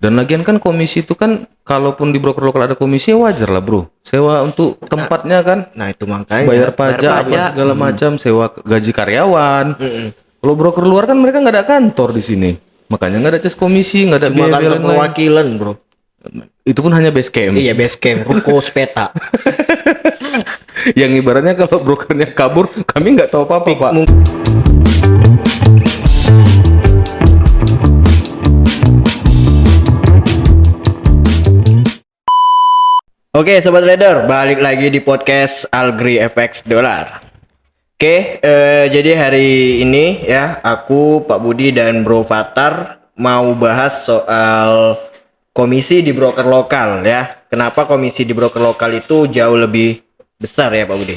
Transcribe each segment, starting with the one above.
Dan lagian kan komisi itu kan kalaupun di broker lokal ada komisi ya wajar lah bro. Sewa untuk tempatnya kan, Nah itu makanya. bayar pajak apa pajak, segala macam, sewa gaji karyawan. Kalau broker luar kan mereka nggak ada kantor di sini, makanya nggak ada cas komisi, nggak ada Cuma biaya kantor lain-lain. perwakilan bro. Itu pun hanya base camp. Iya base camp, ruko sepeta. Yang ibaratnya kalau brokernya kabur, kami nggak tahu apa-apa pak. Oke sobat trader, balik lagi di podcast Algri FX Dollar. Oke, jadi hari ini ya aku Pak Budi dan Bro Fatar mau bahas soal komisi di broker lokal ya. Kenapa komisi di broker lokal itu jauh lebih besar ya Pak Budi?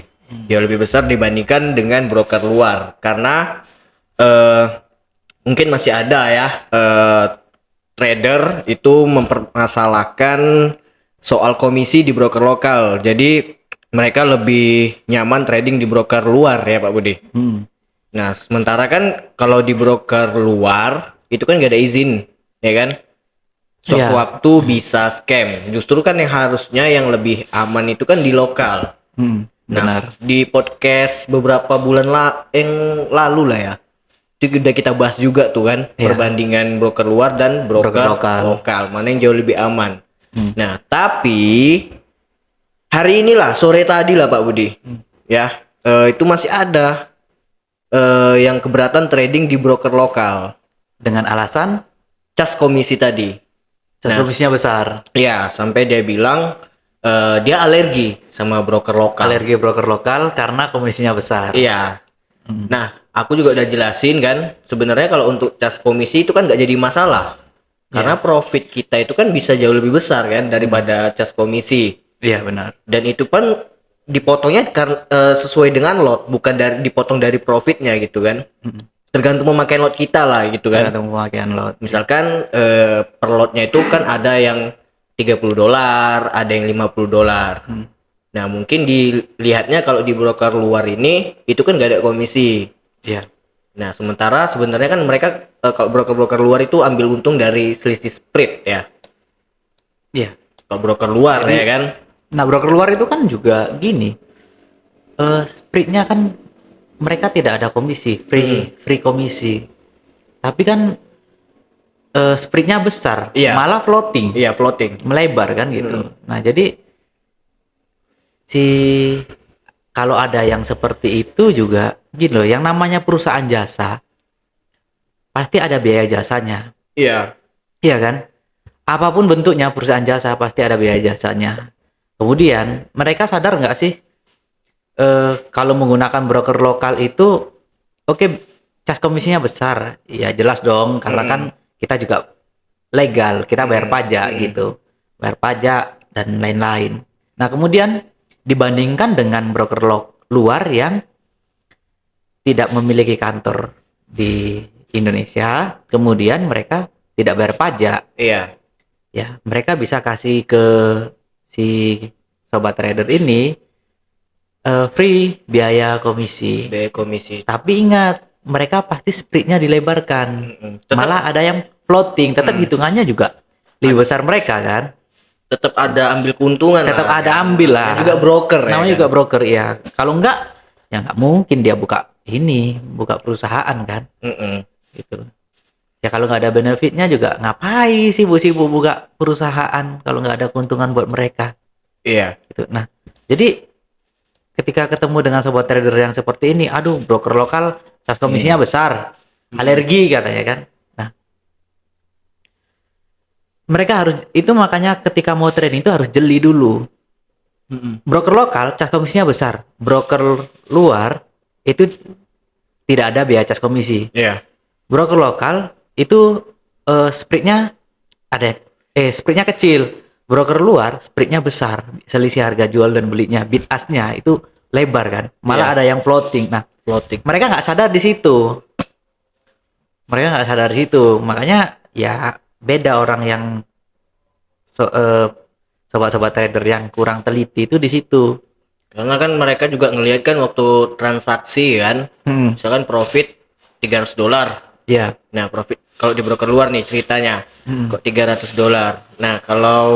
Jauh lebih besar dibandingkan dengan broker luar karena mungkin masih ada ya trader itu mempermasalahkan soal komisi di broker lokal. Jadi mereka lebih nyaman trading di broker luar ya Pak Budi. Nah, sementara kan kalau di broker luar itu kan gak ada izin, ya kan? Sewaktu-waktu bisa scam. Justru kan yang harusnya yang lebih aman itu kan di lokal. Benar. Nah, di podcast beberapa bulan yang lalu lah ya. Itu udah kita bahas juga tuh kan perbandingan broker luar dan broker lokal. Mana yang jauh lebih aman. Nah, tapi hari inilah sore tadi lah Pak Budi, ya itu masih ada yang keberatan trading di broker lokal Dengan alasan cas komisi tadi. komisinya besar. Ya, sampai dia bilang dia alergi sama broker lokal. Alergi broker lokal karena komisinya besar. Iya. Nah, aku juga udah jelasin kan, sebenarnya kalau untuk cas komisi itu kan nggak jadi masalah. Karena profit kita itu kan bisa jauh lebih besar kan daripada cas komisi. Iya benar. Dan itu kan dipotongnya sesuai dengan lot, bukan dipotong dari profitnya gitu kan. Tergantung pemakaian lot kita lah gitu kan. Tergantung pemakaian lot. Misalkan per lotnya itu kan ada yang $30, ada yang $50. Nah mungkin dilihatnya kalau di broker luar ini itu kan gak ada komisi. Iya. Nah sementara sebenarnya kan mereka kalau broker-broker luar itu ambil untung dari selisih spread ya. Iya. Kalau broker luar ya kan. Nah, broker luar itu kan juga gini. Spreadnya kan mereka tidak ada komisi, free komisi. Tapi kan spreadnya besar, malah floating. Iya, floating. Melebar kan gitu. Nah, jadi kalau ada yang seperti itu juga gini loh, yang namanya perusahaan jasa pasti ada biaya jasanya. Iya. Iya kan? Apapun bentuknya perusahaan jasa pasti ada biaya jasanya. Kemudian mereka sadar nggak sih kalau menggunakan broker lokal itu oke, cas komisinya besar, ya jelas dong karena kan kita juga legal, kita bayar pajak gitu, bayar pajak dan lain-lain. Nah kemudian dibandingkan dengan broker luar yang tidak memiliki kantor di Indonesia, kemudian mereka tidak bayar pajak. Iya. Ya, mereka bisa kasih ke si sobat trader ini free biaya komisi. Biaya komisi. Tapi ingat, mereka pasti spreadnya dilebarkan. Malah ada yang floating, tetap hitungannya juga lebih besar mereka kan. Tetap ada ambil keuntungan. Tetap lah, ada ya. ambil lah. Namanya juga broker ya. Namanya kan? juga broker ya. Kalau enggak, ya nggak mungkin dia buka perusahaan kan. Gitu. Ya kalau nggak ada benefitnya juga ngapain sibuk-sibuk buka perusahaan kalau nggak ada keuntungan buat mereka. Iya. Gitu. Nah, jadi ketika ketemu dengan sobat trader yang seperti ini, aduh broker lokal cas komisinya besar, alergi katanya kan. Nah, mereka harus itu makanya ketika mau trading itu harus jeli dulu. Broker lokal cas komisinya besar, broker luar itu tidak ada biaya cas komisi. Iya. Broker lokal itu spreadnya spreadnya kecil. Broker luar spreadnya besar, selisih harga jual dan belinya, bid ask-nya itu lebar kan, malah ada yang floating. Nah, Floating. mereka nggak sadar di situ. Makanya ya beda orang yang sobat-sobat trader yang kurang teliti itu di situ. Karena kan mereka juga ngelihat kan waktu transaksi kan, misalkan profit $300. Ya, Nah, profit kalau di broker luar nih ceritanya kok $300. Nah, kalau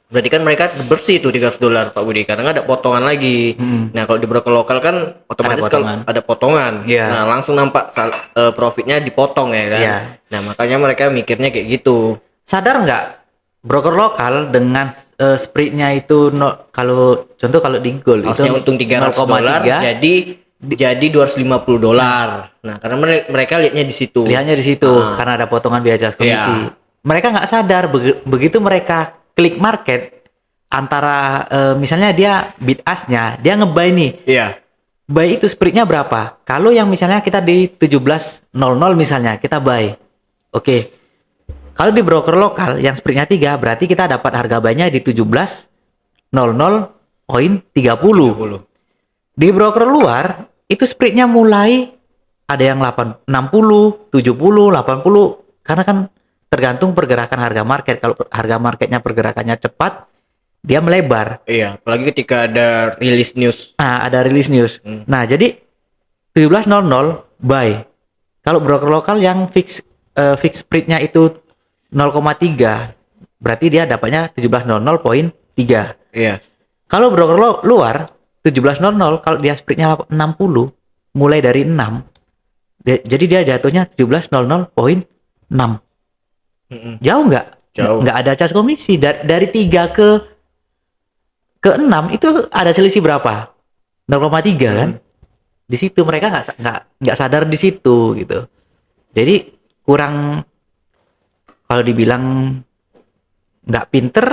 berarti kan mereka bersih tuh $300 Pak Budi karena nggak ada potongan lagi. Nah, kalau di broker lokal kan otomatis kalau potongan. ada potongan. Iya. Nah, langsung nampak profitnya dipotong ya kan. Iya. Nah, makanya mereka mikirnya kayak gitu. Sadar nggak broker lokal dengan spreadnya itu kalau contoh kalau di gold itu Harusnya untung $300 jadi $250. Nah, karena mereka lihatnya di situ. lihatnya di situ karena ada potongan biaya jas komisi. Iya. Mereka nggak sadar begitu mereka klik market antara misalnya dia bid ask-nya dia nge-buy nih. Iya. Buy itu spreadnya berapa? Kalau yang misalnya kita di 17.00 misalnya kita buy. Oke. Kalau di broker lokal yang spreadnya 3 berarti kita dapat harga buy-nya di 17.00.30. Di broker luar itu spreadnya mulai ada yang 60, 70, 80 karena kan tergantung pergerakan harga market. Kalau harga marketnya pergerakannya cepat dia melebar. Iya, apalagi ketika ada rilis news. Nah, ada rilis news. Nah, jadi 17.00 buy. Kalau broker lokal yang fix spreadnya itu 0,3 berarti dia dapatnya 17.00.3. Iya. Kalau broker luar 17.00 kalau dia spreadnya 60 mulai dari 6 jadi dia jatuhnya 17.00.6. Jauh nggak? Jauh. Nggak ada cas komisi dari 3 ke 6 itu ada selisih berapa? 0,3 kan? Di situ mereka nggak sadar di situ gitu. Jadi kurang kalau dibilang nggak pinter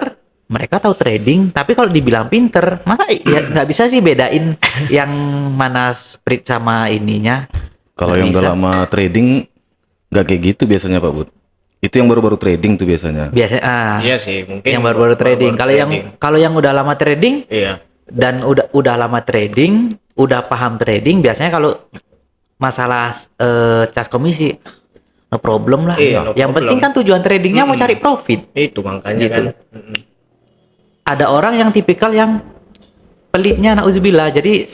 mereka tahu trading, tapi kalau dibilang pinter, masa ya nggak bisa sih bedain yang mana spread sama ininya. Kalau Nggak yang udah bisa. lama trading nggak kayak gitu biasanya Pak Bud. Itu yang baru-baru trading tuh biasanya. Biasanya Iya sih, mungkin yang baru-baru trading. Kalau yang udah lama trading iya. dan udah lama trading, udah paham trading, biasanya kalau masalah cas komisi, no problem lah. Iya, no yang problem. penting kan tujuan tradingnya mau cari profit. Itu makanya Gitu. kan. Ada orang yang tipikal yang pelitnya nauzubillah. Jadi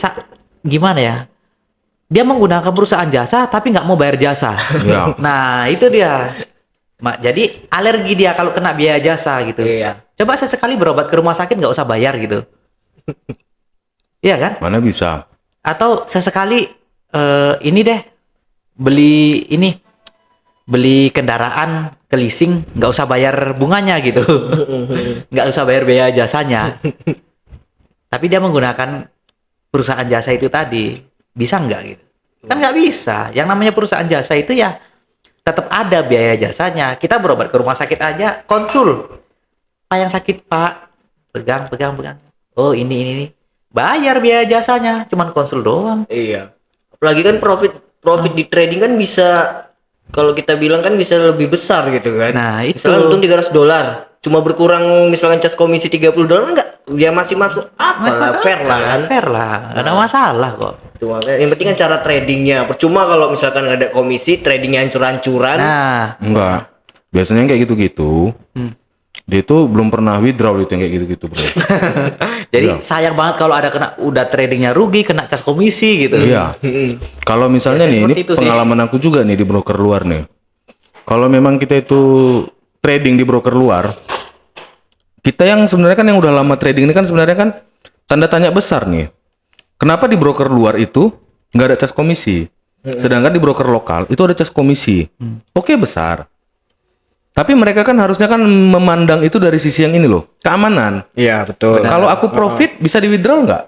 gimana ya? Dia menggunakan perusahaan jasa tapi nggak mau bayar jasa. Iya. Nah, itu dia. Jadi alergi dia kalau kena biaya jasa gitu. Iya. Coba sesekali berobat ke rumah sakit nggak usah bayar gitu. Iya kan? Mana bisa? Atau sesekali ini deh beli kendaraan ke leasing nggak usah bayar bunganya gitu. Nggak usah bayar biaya jasanya. Tapi dia menggunakan perusahaan jasa itu tadi, bisa nggak gitu? Kan nggak bisa. Yang namanya perusahaan jasa itu ya tetap ada biaya jasanya. Kita berobat ke rumah sakit aja, konsul. Pak yang sakit Pak, pegang. Oh ini. Bayar biaya jasanya, cuman konsul doang. Iya. Apalagi kan profit di trading kan bisa kalau kita bilang kan bisa lebih besar gitu kan. Nah, itu. Misalnya untung $300, cuma berkurang misalkan cas komisi $30 enggak, dia masih masuk apa lah, fair lah kan. Fair lah, nggak ada masalah kok. Cuma yang penting kan cara tradingnya. Percuma kalau misalkan nggak ada komisi, tradingnya hancur-hancuran. Nah, Enggak. Biasanya yang kayak gitu-gitu. Dia itu belum pernah withdraw itu yang kayak gitu-gitu, Bro. jadi Iya. sayang banget kalau udah tradingnya rugi, kena cas komisi gitu. Iya. Kalau misalnya nih, ini seperti itu sih. pengalaman aku juga nih di broker luar nih. Kalau memang kita itu trading di broker luar, kita yang sebenarnya kan yang udah lama trading ini kan sebenarnya kan tanda tanya besar nih. Kenapa di broker luar itu nggak ada cas komisi? Sedangkan di broker lokal itu ada cas komisi. Oke, besar. Tapi mereka kan harusnya kan memandang itu dari sisi yang ini loh, keamanan. Iya, betul. Kalau aku profit bisa di withdraw nggak?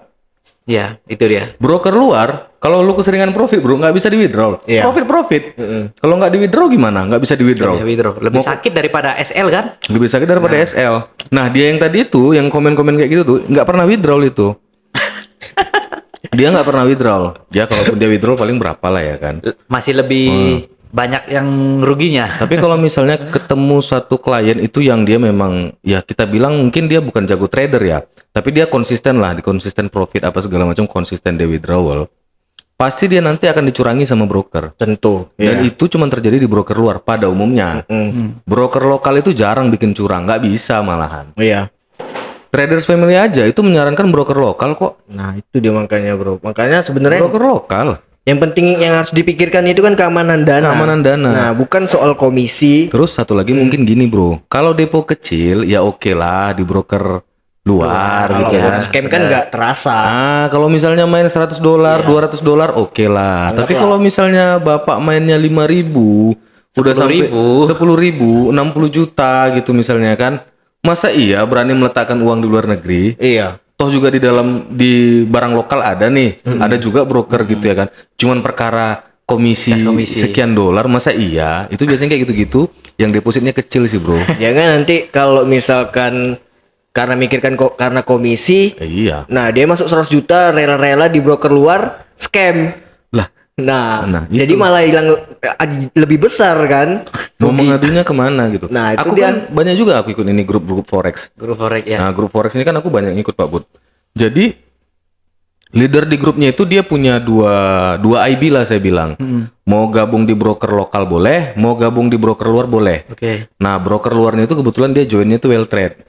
Ya, itu dia. Broker luar, kalau lu keseringan profit bro, nggak bisa di withdraw. Iya. Profit. Kalau nggak di withdraw gimana? Nggak bisa di withdraw. Ya, withdraw. Lebih sakit daripada SL kan? Lebih sakit daripada SL. Nah dia yang tadi itu, yang komen-komen kayak gitu tuh, nggak pernah withdraw itu. Dia nggak pernah withdraw. Ya kalaupun dia withdraw paling berapa lah ya kan. Masih lebih banyak yang ruginya. Tapi kalau misalnya ketemu satu klien itu yang dia memang, ya kita bilang mungkin dia bukan jago trader ya, tapi dia konsisten lah, di konsisten profit apa segala macam, konsisten dia withdrawal. Pasti dia nanti akan dicurangi sama broker. Tentu. Dan itu cuma terjadi di broker luar pada umumnya. Broker lokal itu jarang bikin curang, nggak bisa malahan. Iya. Traders Family aja itu menyarankan broker lokal kok. Nah, itu dia makanya, Bro. Makanya sebenarnya Broker lokal. Yang penting yang harus dipikirkan itu kan keamanan dana. Keamanan dana. Nah, bukan soal komisi. Terus satu lagi mungkin gini bro, kalau depo kecil ya oke lah di broker luar Kalau gitu ya. scam kan nggak terasa. Kalau misalnya main $100, $200 oke lah. Tapi kalau misalnya bapak mainnya 5.000, udah sampai 10.000, 60 juta gitu misalnya kan. Masa iya berani meletakkan uang di luar negeri? Iya. Toh juga di barang lokal ada nih, ada juga broker gitu ya kan. Cuman perkara komisi sekian dolar, masa iya? Itu biasanya kayak gitu-gitu, yang depositnya kecil sih bro. Jangan nanti kalau misalkan karena mikirkan kok karena komisi, Iya. nah dia masuk 100 juta rela-rela di broker luar scam. Lah, Nah, itu. jadi malah hilang lebih besar kan? mau mengadunya kemana gitu? Nah, itu aku dia. kan banyak juga aku ikut ini grup-grup forex. Grup forex ya. Nah, grup forex ini kan aku banyak ikut Pak Bud. Jadi leader di grupnya itu dia punya dua IB lah saya bilang. Mau gabung di broker lokal boleh, mau gabung di broker luar boleh. Oke. Nah, broker luarnya itu kebetulan dia joinnya itu Welltrade.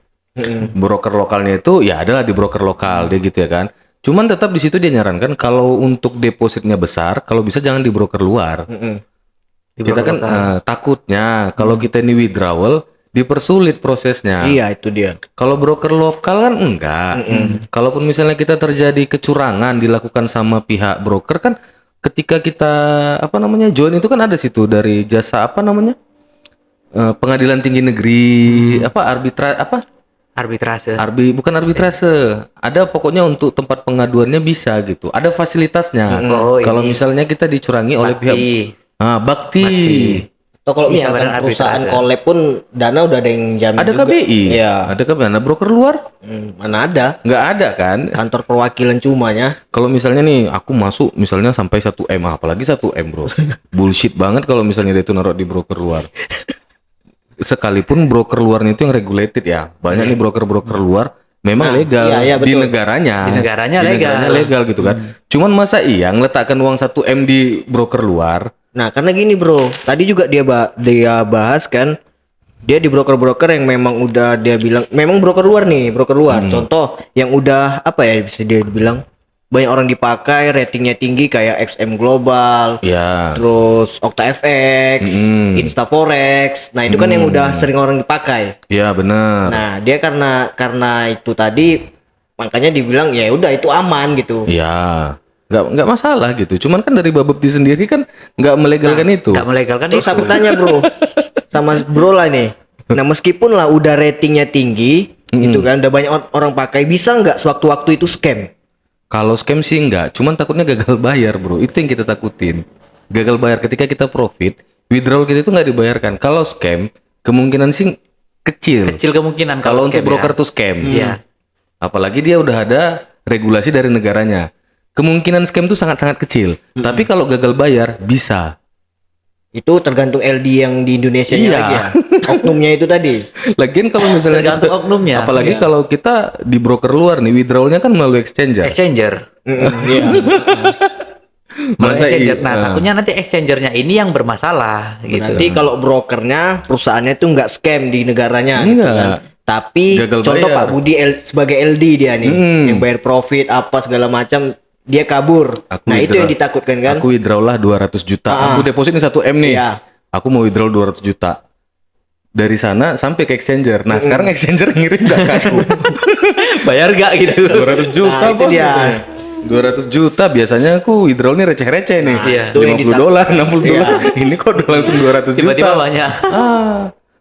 Broker lokalnya itu ya adalah di broker lokal dia gitu ya kan. Cuman tetap di situ dia nyarankan kalau untuk depositnya besar, kalau bisa jangan di broker luar. Kita kan takutnya kalau kita ini withdrawal dipersulit prosesnya. Iya, itu dia. Kalau broker lokal kan enggak. Kalaupun misalnya kita terjadi kecurangan dilakukan sama pihak broker kan, ketika kita join itu kan ada situ dari jasa pengadilan tinggi negeri Arbitrase. bukan arbitrase. Ada pokoknya untuk tempat pengaduannya bisa gitu. Ada fasilitasnya. Oh, Kalau ini. misalnya kita dicurangi oleh pihak Bakti. Atau kalau Iya, misalkan badan perusahaan arbitrase. collab pun dana udah ada yang jamin Ada juga. KBI. Iya. Ada KBI. Ada broker luar? Mana ada? Nggak ada kan? Kantor perwakilan cumanya. Kalau misalnya nih aku masuk misalnya sampai 1M, apalagi 1M bro. Bullshit banget kalau misalnya dia itu naruh di broker luar. Sekalipun broker luarnya itu yang regulated ya. Banyak nih broker-broker luar memang legal iya, di betul. negaranya. Di negaranya legal gitu kan. Cuman masa iya ngeletakkan uang 1M di broker luar? Nah, karena gini bro, tadi juga dia bahas kan, dia di broker-broker yang memang udah dia bilang, memang broker luar nih, broker luar. Contoh yang udah bisa dia bilang banyak orang dipakai, ratingnya tinggi kayak XM Global, Ya. terus OktaFX, Instaforex. Nah, itu kan yang udah sering orang dipakai. Ya benar. Nah, dia karena itu tadi makanya dibilang ya udah itu aman gitu. Ya. Nggak masalah gitu. Cuman kan dari Babepti sendiri kan nggak melegalkan itu. Nggak melegalkan Terus itu. aku tanya bro, sama bro lah nih. Nah meskipun lah udah ratingnya tinggi, gitu kan, udah banyak orang pakai, bisa nggak sewaktu-waktu itu scam? Kalau scam sih enggak, cuman takutnya gagal bayar bro. Itu yang kita takutin. Gagal bayar ketika kita profit, withdrawal kita itu nggak dibayarkan. Kalau scam, kemungkinan sih kecil. Kecil kemungkinan Kalau untuk scam broker ya. tuh scam. Iya. Apalagi dia udah ada regulasi dari negaranya. Kemungkinan scam tuh sangat-sangat kecil. Tapi kalau gagal bayar, bisa. Itu tergantung LD yang di Indonesia Iya. lagi ya. Oknumnya itu tadi. Lagian kalau misalnya Tergantung oknumnya. apalagi Iya. kalau kita di broker luar nih, withdrawalnya kan melalui exchanger. Exchanger. Iya. Masa Exchanger. Nah, iya? takutnya nanti exchangernya ini yang bermasalah gitu. Berarti kalau brokernya perusahaannya tuh nggak scam di negaranya gitu Enggak. kan. Tapi Gagal contoh bayar. Pak Budi sebagai LD dia nih, yang bayar profit apa segala macam, dia kabur. Aku Nah, itu withdraw. yang ditakutkan kan? Aku withdraw lah 200 juta. Aku deposit nih 1M nih. Iya. Aku mau withdraw 200 juta. Dari sana sampai ke exchanger. Nah, sekarang exchanger ngirim nggak ke aku? Bayar gak gitu? 200 juta Nah, itu bos. dia. katanya. 200 juta biasanya aku withdraw nih receh-receh nih. Iya. Itu yang $50, $60. Ini kok udah langsung 200 juta. Tiba-tiba banyak.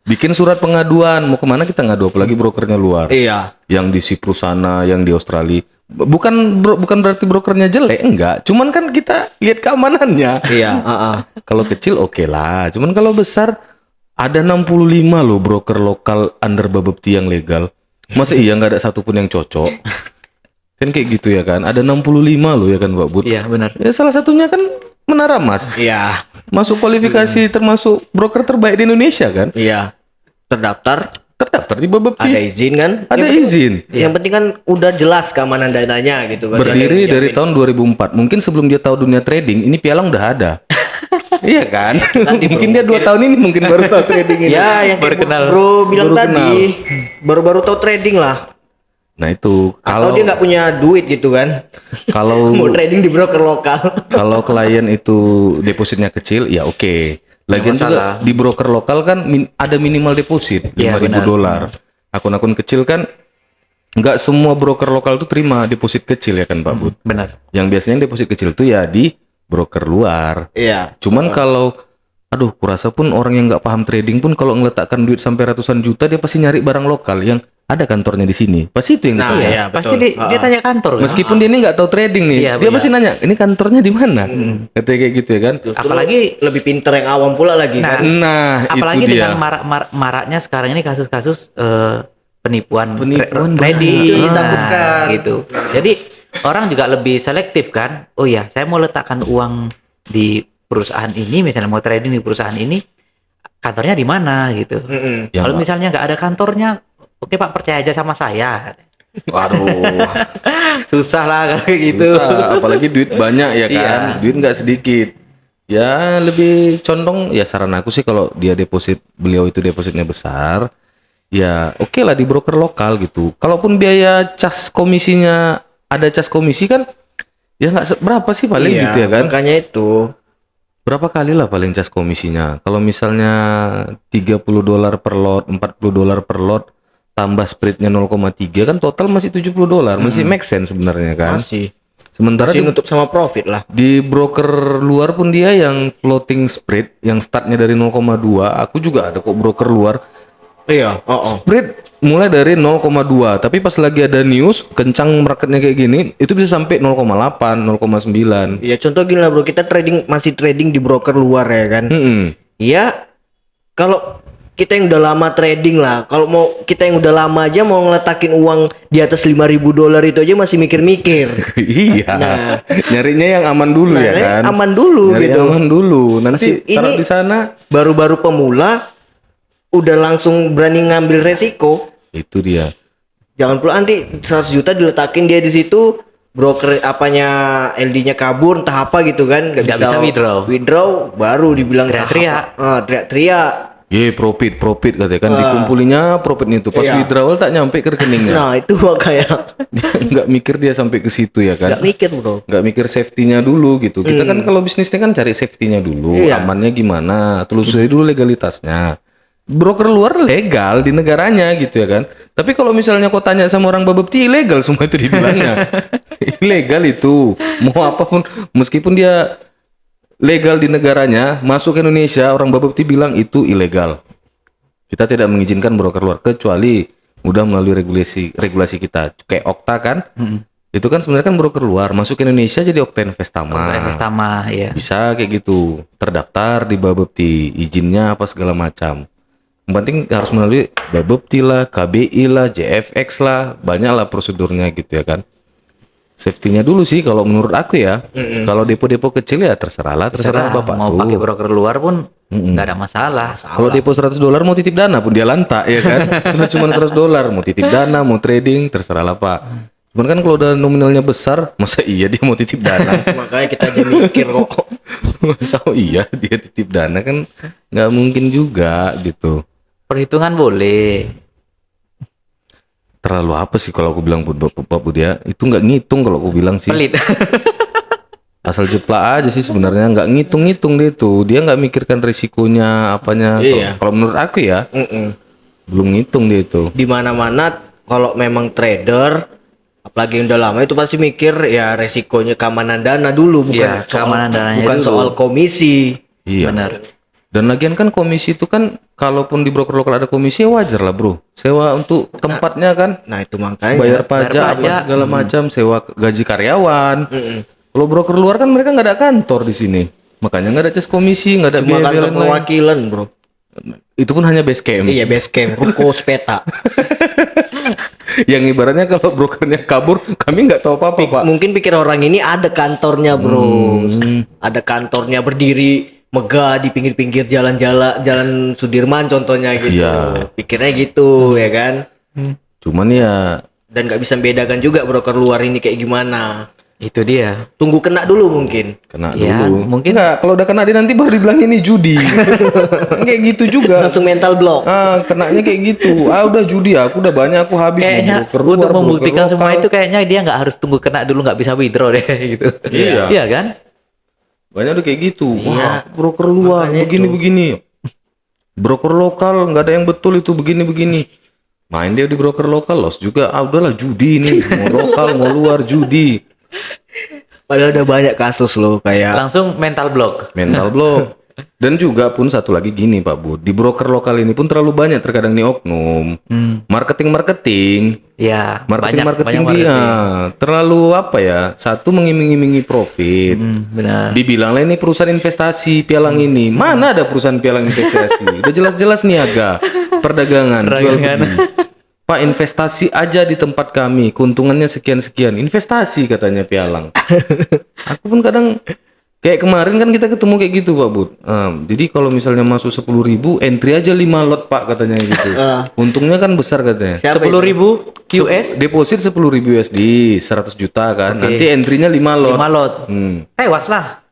Bikin surat pengaduan. Mau kemana kita ngadu? Apalagi brokernya luar. Iya. Yang di Siprus sana, yang di Australia. Bukan berarti brokernya jelek, enggak. Cuman kan kita lihat keamanannya. Iya, Kalau kecil oke lah. Cuman kalau besar ada 65 loh broker lokal under Babepti yang legal. Masa iya nggak ada satupun yang cocok? Kan kayak gitu ya kan. Ada 65 loh ya kan Mbak Bud. Iya, benar. Ya salah satunya kan Menara Mas. Iya. Masuk kualifikasi termasuk broker terbaik di Indonesia kan. Iya. Terdaftar di Babepti. Ada izin kan? Ada izin. Yang penting kan udah jelas keamanan dananya gitu kan. Berdiri dari tahun 2004. Mungkin sebelum dia tahu dunia trading, ini pialang udah ada. Iya kan? Mungkin dia 2 tahun ini mungkin baru tahu trading ini. Ya, yang Baru kayak kenal. bro bilang Baru tadi, baru-baru tahu trading lah. Nah itu Atau dia nggak punya duit gitu kan? kalau Mau trading di broker lokal. kalau klien itu depositnya kecil, ya oke. Lagian juga masalah. di broker lokal kan ada minimal deposit Iya, 5.000 benar. dolar. Akun-akun kecil kan nggak semua broker lokal tuh terima deposit kecil ya kan Pak Bud. Benar. Yang biasanya deposit kecil tuh ya di broker luar. Iya. Cuman kalau aduh, kurasa pun orang yang nggak paham trading pun kalau ngeletakkan duit sampai ratusan juta dia pasti nyari barang lokal yang ada kantornya di sini. Pasti itu yang Nah, ditanya. iya, Pasti betul. dia tanya kantor kan. Meskipun dia ini nggak tahu trading nih, Iya, dia iya. pasti nanya, ini kantornya di mana? Katanya kayak gitu ya kan? Justru Apalagi lebih pinter yang awam pula lagi Nah, kan. Nah, apalagi itu dia. dengan maraknya sekarang ini kasus-kasus penipuan Penipuan trading banyak. Itu yang ditakutkan. gitu. Jadi orang juga lebih selektif kan. Oh ya, saya mau letakkan uang di perusahaan ini, misalnya mau trading di perusahaan ini, kantornya di mana gitu. Mm-mm. Ya, Kalau Pak. misalnya nggak ada kantornya, oke Pak, percaya aja sama saya. Waduh, Susah lah kalau kayak gitu. susah. Apalagi duit banyak ya kan? Iya. Duit nggak sedikit. Ya lebih condong, ya saran aku sih kalau beliau itu depositnya besar, ya oke lah di broker lokal gitu. Kalaupun biaya cas komisinya ada cas komisi kan, ya nggak berapa sih paling Iya, gitu ya kan? makanya itu. Berapa kali lah paling cas komisinya? Kalau misalnya 30 dolar per lot, 40 dolar per lot, tambah spreadnya 0,3 kan total masih 70 dolar, masih make sense sebenarnya kan? Masih. Sementara Masih di, nutup sama profit lah. di broker luar pun dia yang floating spread, yang startnya dari 0,2, aku juga ada kok broker luar, Iya. Oh. spread mulai dari 0,2, tapi pas lagi ada news, kencang marketnya kayak gini, itu bisa sampai 0,8, 0,9. Iya, contoh gini lah bro, kita masih trading di broker luar ya kan. Mm-mm. Iya, kalau kita yang udah lama trading lah, kalau mau kita yang udah lama aja mau ngeletakin uang di atas 5.000 dolar itu aja masih mikir-mikir. Iya. Nah. Nyarinya yang aman dulu Nah, ya kan. aman dulu Nyari gitu. yang aman dulu. Nanti Masih- taruh ini- di sana. Baru-baru pemula udah langsung berani ngambil resiko. Itu dia. Jangan pula nanti 100 juta diletakin dia di situ, broker apanya LD-nya kabur entah apa gitu kan, Nggak bisa withdraw. baru dibilang Teriak-teriak. teriak-teriak. Profit katanya kan, dikumpulinya profitnya itu pas Iya. withdrawal tak nyampe ke rekeningnya. Nah, itu makanya Dia nggak mikir dia sampai ke situ ya kan. nggak mikir bro. Nggak mikir safety-nya dulu gitu. Kita kan kalau bisnisnya kan cari safety-nya dulu, Iya. amannya gimana, telusuri dulu legalitasnya. Broker luar legal di negaranya gitu ya kan. Tapi kalau misalnya kau tanya sama orang Babepti, ilegal semua itu dibilangnya. Ilegal itu. Mau apapun, meskipun dia legal di negaranya, masuk ke Indonesia, orang Babepti bilang itu ilegal. Kita tidak mengizinkan broker luar kecuali udah melalui regulasi kita. Kayak Okta kan? Itu kan sebenarnya kan broker luar, masuk ke Indonesia jadi Okta Investama. Investama ya. Bisa kayak gitu. Terdaftar di Babepti, izinnya apa segala macam. Yang penting harus melalui Babepti lah, KBI lah, JFX lah, banyak lah prosedurnya gitu ya kan. Safety-nya dulu sih kalau menurut aku ya. Kalau depo-depo kecil ya terserah Bapak mau tuh. pakai broker luar pun nggak ada masalah. Kalau depo 100 dolar mau titip dana pun dia lantak ya kan. Kalau cuma 100 dolar mau titip dana, mau trading terserahlah Pak. Cuman kan kalau udah nominalnya besar, masa iya dia mau titip dana? Makanya kita aja mikir kok. Masa iya dia titip dana kan nggak mungkin juga gitu. Perhitungan boleh. Terlalu apa sih kalau aku bilang Pak Budia? Itu nggak ngitung kalau aku bilang sih. Pelit. Asal jeplak aja sih sebenarnya, nggak ngitung-ngitung dia tuh. Dia nggak mikirkan risikonya apanya. Iya. Kalau menurut aku ya, belum ngitung dia itu. Di mana-mana kalau memang trader apalagi yang udah lama itu pasti mikir ya resikonya keamanan dana dulu bukan Iya, keamanan dananya bukan dulu. soal komisi. Iya. Benar. Dan lagian kan komisi itu kan, kalaupun di broker lokal ada komisi ya wajar lah bro. Sewa untuk tempatnya kan, Nah, itu makanya bayar pajak apa pajak. segala macam, sewa gaji karyawan. Mm-mm. Kalau broker luar kan mereka nggak ada kantor di sini, makanya nggak ada cas komisi, nggak ada Cuma biaya kantor lain-lain. perwakilan, bro. Itu pun hanya base camp. Iya, base camp, ruko sepeta. Yang ibaratnya kalau brokernya kabur, kami nggak tahu apa-apa pak. Mungkin pikir orang ini ada kantornya, bro. Ada kantornya berdiri megah di pinggir-pinggir jalan Sudirman contohnya gitu. Iya. Pikirnya gitu, ya kan? Cuman ya Dan nggak bisa membedakan juga broker luar ini kayak gimana. Itu dia. Tunggu kena dulu mungkin. Kena Ya, dulu. mungkin- Enggak, kalau udah kena dia nanti baru dibilang ini judi. Kayak gitu juga. Langsung mental block. Kenanya kayak gitu. Udah judi, aku udah banyak, aku habis Kayaknya mau broker luar, untuk broker membuktikan semua lokal. itu kayaknya dia nggak harus tunggu kena dulu, nggak bisa withdraw deh gitu. Iya. Iya kan? Banyak udah kayak gitu. Iya. Wah, broker luar Makanya begini-begini. Broker lokal nggak ada yang betul itu begini-begini. Main dia di broker lokal loss juga. Udahlah judi ini. Mau lokal mau luar judi. Padahal udah banyak kasus loh kayak Langsung mental block. Mental block. Dan juga pun satu lagi gini Pak Bud, di broker lokal ini pun terlalu banyak terkadang nih oknum. Marketing Ya, marketing banyak dia marketing. terlalu apa ya? Satu mengiming-imingi profit. Benar. Dibilanglah ini perusahaan investasi pialang ini. Mana ada perusahaan pialang investasi? Udah jelas-jelas niaga, perdagangan, jual Perdagangan. beli. Pak, investasi aja di tempat kami, keuntungannya sekian-sekian. Investasi katanya pialang. Aku pun kadang kayak kemarin kan kita ketemu kayak gitu Pak Bud. Jadi kalau misalnya masuk 10.000, entry aja 5 lot Pak katanya gitu. Untungnya kan besar katanya. siapa 10.000 US, Deposit 10.000 USD, 100 juta kan. Oke. Nanti entry-nya 5 lot. 5 lot. Tewas lah.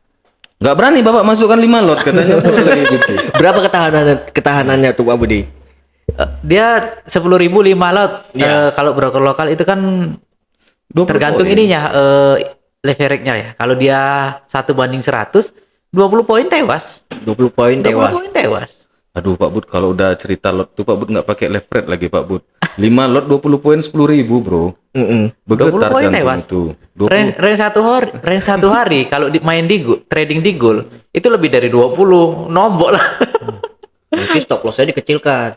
Nggak berani Bapak masukkan 5 lot katanya kayak gitu. berapa ketahanannya tuh Pak Budi? Dia 10.000 5 lot. Iya. Kalau broker lokal itu kan 20 tergantung poin. ininya leverage-nya ya. Kalau dia 1/100, 20 poin tewas. 20 poin 20 tewas. poin tewas. Aduh Pak Bud, kalau udah cerita lot tuh Pak Bud nggak pakai leverage lagi Pak Bud. 5 lot 20 poin 10.000 bro. Bergetar 20 poin jantung tewas. itu. 20. Range satu hari kalau main di trading di gold itu lebih dari 20 nombok lah. Mungkin stop loss-nya dikecilkan.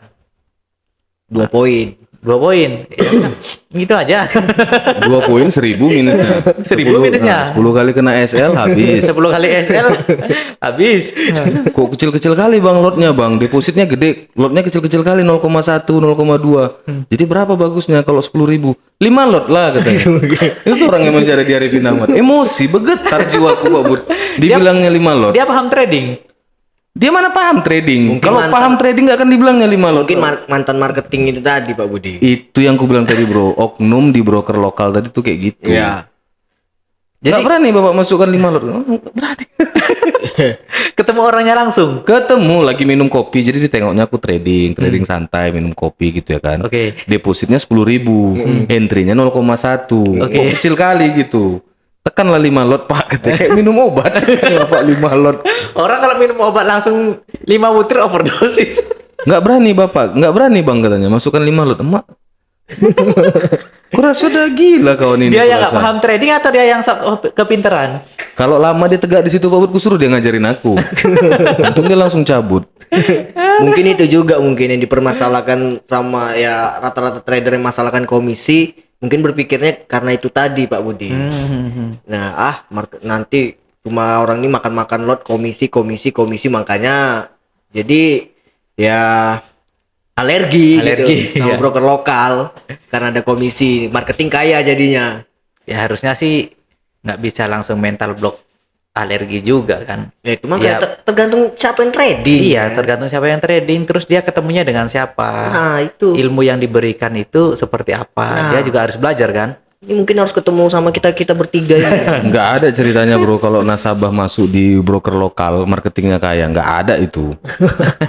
2 poin. 2 poin. Ya, udah. Gitu aja. 2 poin 1.000 minusnya. 1.000 minusnya. 10 kali kena SL habis. 10 kali SL habis. Kok kecil-kecil kali Bang lotnya Bang. Depositnya gede, lotnya kecil-kecil kali 0,1, 0,2. Jadi berapa bagusnya kalau 10.000? 5 lot lah katanya. Itu orang yang masih ada di Arifin Ahmad. Emosi, bergetar jiwaku Pak Bud. Dibilangnya 5 lot. Dia paham trading. Dia mana paham trading? Mungkin Kalau mantan- paham trading nggak akan dibilangnya 5 lot. Mungkin mantan marketing itu tadi Pak Budi. Itu yang ku bilang tadi bro, oknum di broker lokal tadi tuh kayak gitu. Iya. Nggak berani Bapak masukkan 5 lot. Oh, nggak berani. Ketemu orangnya langsung. Ketemu lagi minum kopi, jadi ditengoknya aku trading santai, minum kopi gitu ya kan. Oke. Depositnya 10.000, entry-nya 0,1. Oke. Kok kecil kali gitu. Tekanlah 5 lot Pak, katanya kayak minum obat. Bapak 5 lot. Orang kalau minum obat langsung 5 butir overdosis. Nggak berani Bapak, nggak berani Bang katanya, masukkan 5 lot. Emak. Kurasa udah gila kawan ini. Dia yang nggak kurasa. paham trading atau dia yang sok kepinteran? Kalau lama dia tegak di situ Pak Bud, ku suruh dia ngajarin aku. Untung dia langsung cabut. Mungkin itu juga mungkin yang dipermasalahkan sama ya rata-rata trader yang masalahkan komisi. Mungkin berpikirnya karena itu tadi Pak Budi. Nah, nanti cuma orang ini makan-makan lot komisi makanya jadi ya alergi gitu sama iya. broker lokal karena ada komisi, marketing kaya jadinya. Ya harusnya sih nggak bisa langsung mental block alergi juga kan. Ya itu mah Ya. tergantung siapa yang trading. Iya, tergantung siapa yang trading, terus dia ketemunya dengan siapa. Nah, itu. Ilmu yang diberikan itu seperti apa. Nah. Dia juga harus belajar kan. Ini mungkin harus ketemu sama kita bertiga ini. Nggak ada ceritanya bro kalau nasabah masuk di broker lokal marketingnya kaya, nggak ada itu.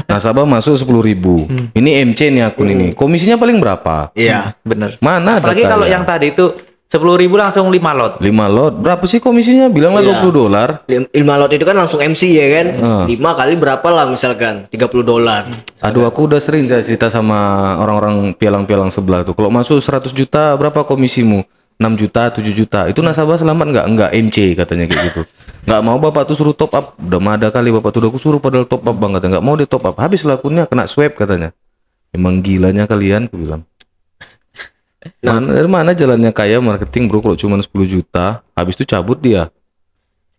Nasabah masuk 10.000. Ini MC nih akun ini, komisinya paling berapa? Iya. Bener. Mana ada Apalagi kalau kaya? yang tadi itu 10.000 langsung 5 lot. 5 lot berapa sih komisinya? Bilanglah Iya. $20. Ilmu lot itu kan langsung MC ya kan. 5 kali berapa lah misalkan $30. Aduh aku udah sering cerita sama orang-orang pialang-pialang sebelah tuh. Kalau masuk 100 juta berapa komisimu? 6 juta, 7 juta. Itu nasabah selamat nggak? Enggak, MC katanya kayak gitu. Nggak mau bapak tuh suruh top up. Udah mah ada kali bapak tuh udah aku suruh padahal top up bang katanya. Nggak mau dia top up. Habis lah akunnya kena swipe katanya. Emang gilanya kalian, aku bilang. Dari mana jalannya kaya marketing bro kalau cuma 10 juta. Habis itu cabut dia.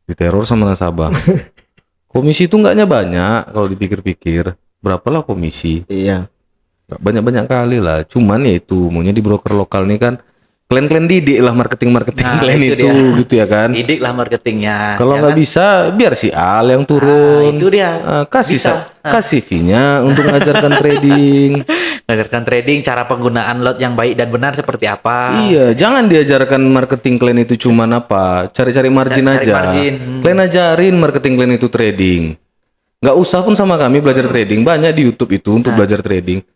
Diteror sama nasabah. Komisi itu nggaknya banyak kalau dipikir-pikir. Berapalah komisi? Iya. Nggak banyak-banyak kali lah. Cuman ya itu maunya di broker lokal nih kan Kalian didik lah marketing Nah, kalian itu itu dia. gitu ya kan. Didik lah marketingnya. Kalau nggak Jangan- bisa biar si Al yang turun. itu dia. Kasih Bisa. kasih fee-nya untuk mengajarkan trading. Mengajarkan trading, cara penggunaan lot yang baik dan benar seperti apa. Iya, jangan diajarkan marketing kalian itu cuman apa? Cari-cari margin Cari aja. margin. Kalian ajarin marketing kalian itu trading. Nggak usah pun sama kami belajar trading. Banyak di YouTube itu untuk belajar trading.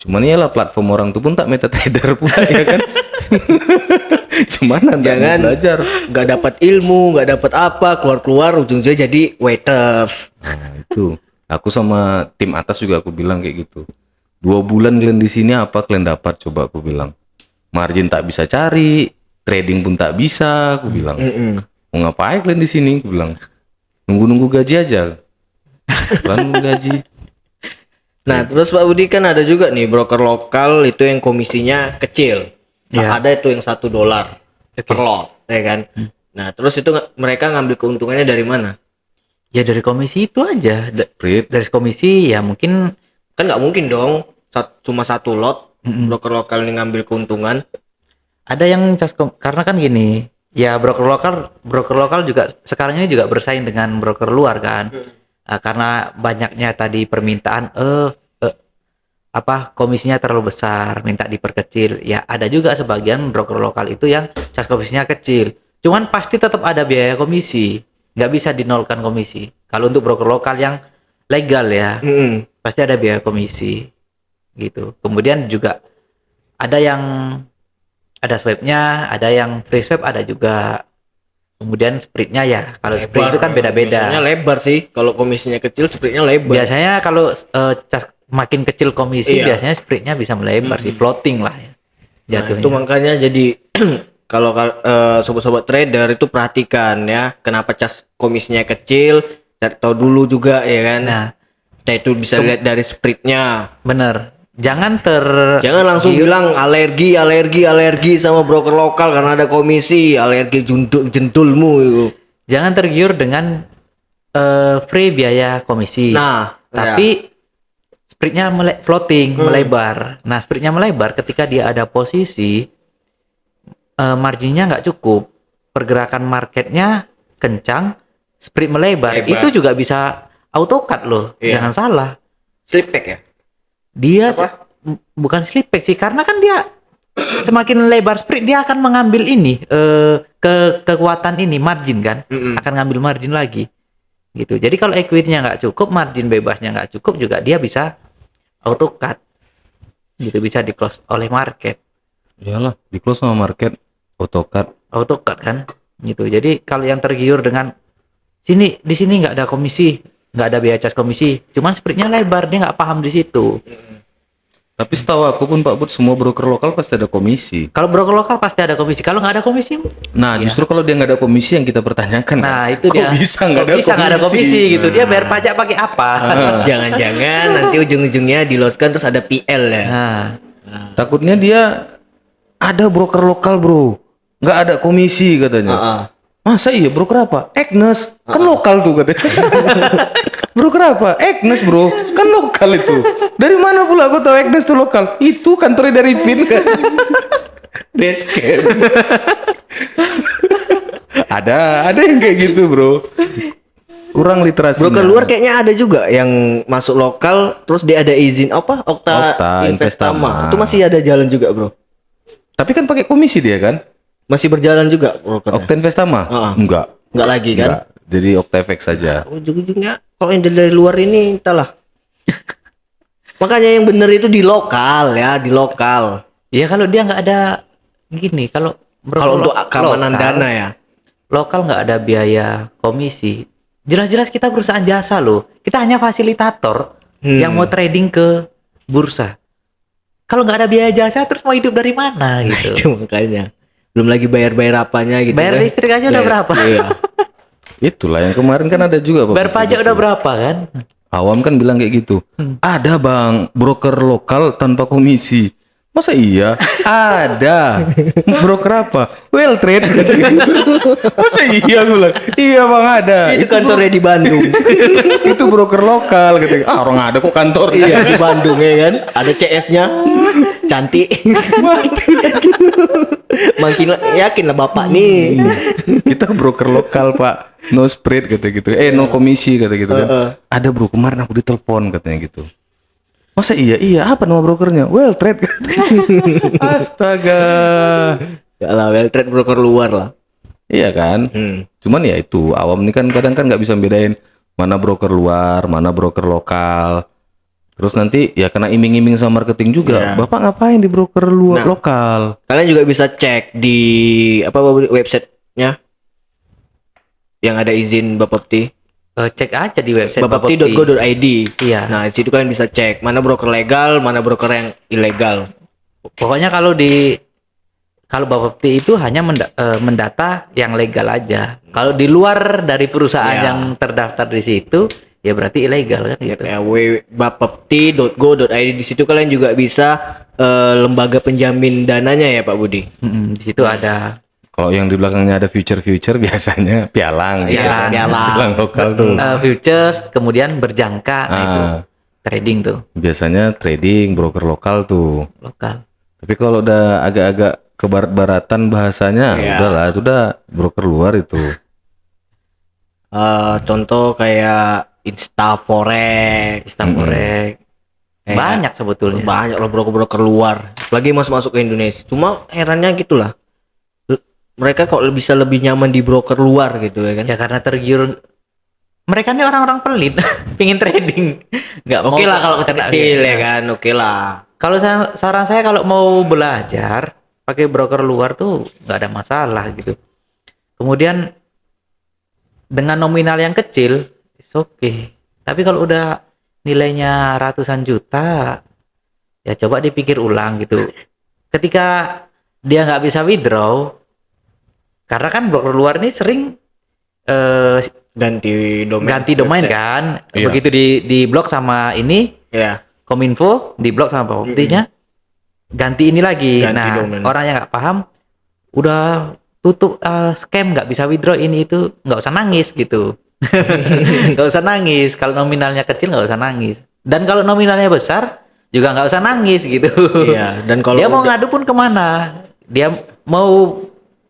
Cuman iyalah platform orang tuh pun tak MetaTrader pula ya kan. Cuman nanti Jangan belajar. nggak dapat ilmu, nggak dapat apa, keluar ujung-ujungnya jadi waiters. Nah, itu. Aku sama tim atas juga aku bilang kayak gitu. 2 bulan kalian di sini apa kalian dapat coba aku bilang. Margin tak bisa cari, trading pun tak bisa, aku bilang. Mau ngapain kalian di sini? Aku bilang. Nunggu-nunggu gaji aja. Kalian nunggu gaji. Nah, terus Pak Budi kan ada juga nih broker lokal itu yang komisinya kecil. Ya. Ada itu yang $1 per lot, ya kan? Nah, terus itu mereka ngambil keuntungannya dari mana? Ya dari komisi itu aja. Spread. Dari komisi ya mungkin Kan nggak mungkin dong cuma satu lot broker lokal ini ngambil keuntungan. ada yang karena kan gini, ya broker lokal juga sekarang ini juga bersaing dengan broker luar kan. Karena banyaknya tadi permintaan apa komisinya terlalu besar, minta diperkecil. Ya ada juga sebagian broker lokal itu yang cas komisinya kecil. Cuman pasti tetap ada biaya komisi. Nggak bisa dinolkan komisi. Kalau untuk broker lokal yang legal ya, pasti ada biaya komisi gitu. Kemudian juga ada yang ada swabnya, ada yang free swab, ada juga. Kemudian spreadnya ya, kalau spread itu kan beda-beda. Biasanya lebar sih. Kalau komisinya kecil, spreadnya lebar. Biasanya kalau cas makin kecil komisi, Iya. biasanya spreadnya bisa melebar sih, floating lah ya. Nah, Jatuhnya. itu makanya jadi kalau sobat-sobat trader itu perhatikan ya, kenapa cas komisinya kecil, cari tahu dulu juga ya kan. Nah, Nah, itu bisa lihat dari spreadnya. bener. Jangan Jangan langsung bilang alergi sama broker lokal karena ada komisi, alergi jentulmu itu. jangan tergiur dengan free biaya komisi. Nah, tapi spreadnya floating, melebar. Nah, spreadnya melebar ketika dia ada posisi marginnya nggak cukup, pergerakan marketnya kencang, spread melebar. Itu juga bisa auto cut loh, Iya. jangan salah. slip back ya. Dia Apa? bukan slip back sih, karena kan dia semakin lebar spread dia akan mengambil ini kekuatan ini margin kan, akan ngambil margin lagi gitu. Jadi kalau equity-nya nggak cukup, margin bebasnya nggak cukup juga dia bisa auto cut gitu, bisa di close oleh market, Iyalah, di close sama market auto cut kan gitu. Jadi kalau yang tergiur dengan di sini nggak ada komisi, nggak ada biaya cas komisi, cuman spreadnya lebar, dia nggak paham di situ. Tapi setahu aku pun Pak Bud, semua broker lokal pasti ada komisi. Kalau broker lokal pasti ada komisi, kalau nggak ada komisi Nah, justru kalau dia nggak ada komisi yang kita pertanyakan. nah kan? itu Kok dia bisa nggak Kok ada bisa nggak ada komisi gitu, dia Nah. bayar pajak pakai apa? Jangan-jangan nanti ujung-ujungnya diloskan terus ada PL ya. Nah, Takutnya dia ada broker lokal bro, nggak ada komisi katanya. Masa iya broker apa? Agnes, kan lokal tuh katanya. Broker apa? Agnes bro, kan lokal itu. Dari mana pula aku tahu Agnes tuh lokal? Itu kantornya dari PIN kan. Basecamp. ada yang kayak gitu bro. Kurang literasinya. Broker luar kayaknya ada juga yang masuk lokal terus dia ada izin apa? Okta Investama. Itu masih ada jalan juga, Bro. Tapi kan pakai komisi dia kan? Masih berjalan juga brokernya. Okta Investama? Enggak. Enggak lagi kan? Enggak. Jadi OctaFX saja. Ujung-ujungnya kalau yang dari luar ini entahlah. Makanya yang bener itu di lokal ya, di lokal. ya kalau dia nggak ada gini, kalau Kalau untuk keamanan dana ya. lokal nggak ada biaya komisi, jelas-jelas kita perusahaan jasa loh, kita hanya fasilitator yang mau trading ke bursa. Kalau nggak ada biaya jasa terus mau hidup dari mana gitu? Itu makanya. Belum lagi bayar-bayar apanya gitu. Bayar kan. listrik aja udah berapa? Iya. Itulah yang kemarin kan ada juga Pak. Bayar pajak udah berapa kan? Awam kan bilang kayak gitu. Ada bang broker lokal tanpa komisi. Masa iya? Ada. Broker apa? Well trade. Masa iya gue bilang? Iya bang ada. Itu kantornya di Bandung. Itu broker lokal gitu. Ah orang ada kok kantor. Iya di Bandung ya kan. Ada CS-nya. Cantik. Makin yakin lah bapak nih. Kita broker lokal pak. No spread kata gitu. No komisi kata gitu kan. Ada bro kemarin aku ditelepon katanya gitu. Masa iya? Iya, apa nama brokernya? Well trade. Astaga. Ya lah, well trade broker luar lah. Iya kan? Cuman ya itu, awam ini kan kadang kan nggak bisa bedain mana broker luar, mana broker lokal. Terus nanti ya kena iming-iming sama marketing juga. Iya. Bapak ngapain di broker luar lokal? Kalian juga bisa cek di apa websitenya yang ada izin Bapepti. Cek aja di website Bapepti.go.id. Iya. Nah, di situ kalian bisa cek mana broker legal, mana broker yang ilegal. Pokoknya kalau Bapepti itu hanya mendata yang legal aja. Kalau di luar dari perusahaan Ya. yang terdaftar di situ, ya berarti ilegal kan gitu. Ya, bapepti.go.id di situ kalian juga bisa lembaga penjamin dananya ya Pak Budi. Di situ ada Kalau yang di belakangnya ada future biasanya pialang. Pialang. gitu kan. Pialang. Pialang lokal tuh. futures, kemudian berjangka, nah itu trading tuh Biasanya trading broker lokal tuh. lokal. Tapi kalau udah agak-agak ke barat-baratan bahasanya, Iya. udahlah itu udah broker luar itu. Contoh kayak Instaforex, Forex. Kayak Banyak sebetulnya. banyak loh broker-broker luar. Lagi masuk ke Indonesia. Cuma herannya gitulah. Mereka kok bisa lebih nyaman di broker luar gitu ya kan? Ya karena tergiur. Mereka nih orang-orang pelit, pingin trading. Nggak mau Oke lah kalau kena kecil gitu. ya kan, oke lah. Kalau saran saya kalau mau belajar pakai broker luar tuh nggak ada masalah gitu. Kemudian dengan nominal yang kecil, oke. Tapi kalau udah nilainya ratusan juta, ya coba dipikir ulang gitu. Ketika dia nggak bisa withdraw, karena kan broker luar ini sering Ganti domain. ganti domain website. kan. Iya. Begitu di blok sama ini Ya. Kominfo, di blok sama Bapepti-nya, ganti ini lagi. Ganti Nah, domain. orang yang nggak paham udah tutup scam, nggak bisa withdraw ini itu, nggak usah nangis gitu. Nggak usah nangis. Kalau nominalnya kecil nggak usah nangis. Dan kalau nominalnya besar juga nggak usah nangis gitu. Iya, dan kalau dia mau udah- ngadu pun kemana? Dia mau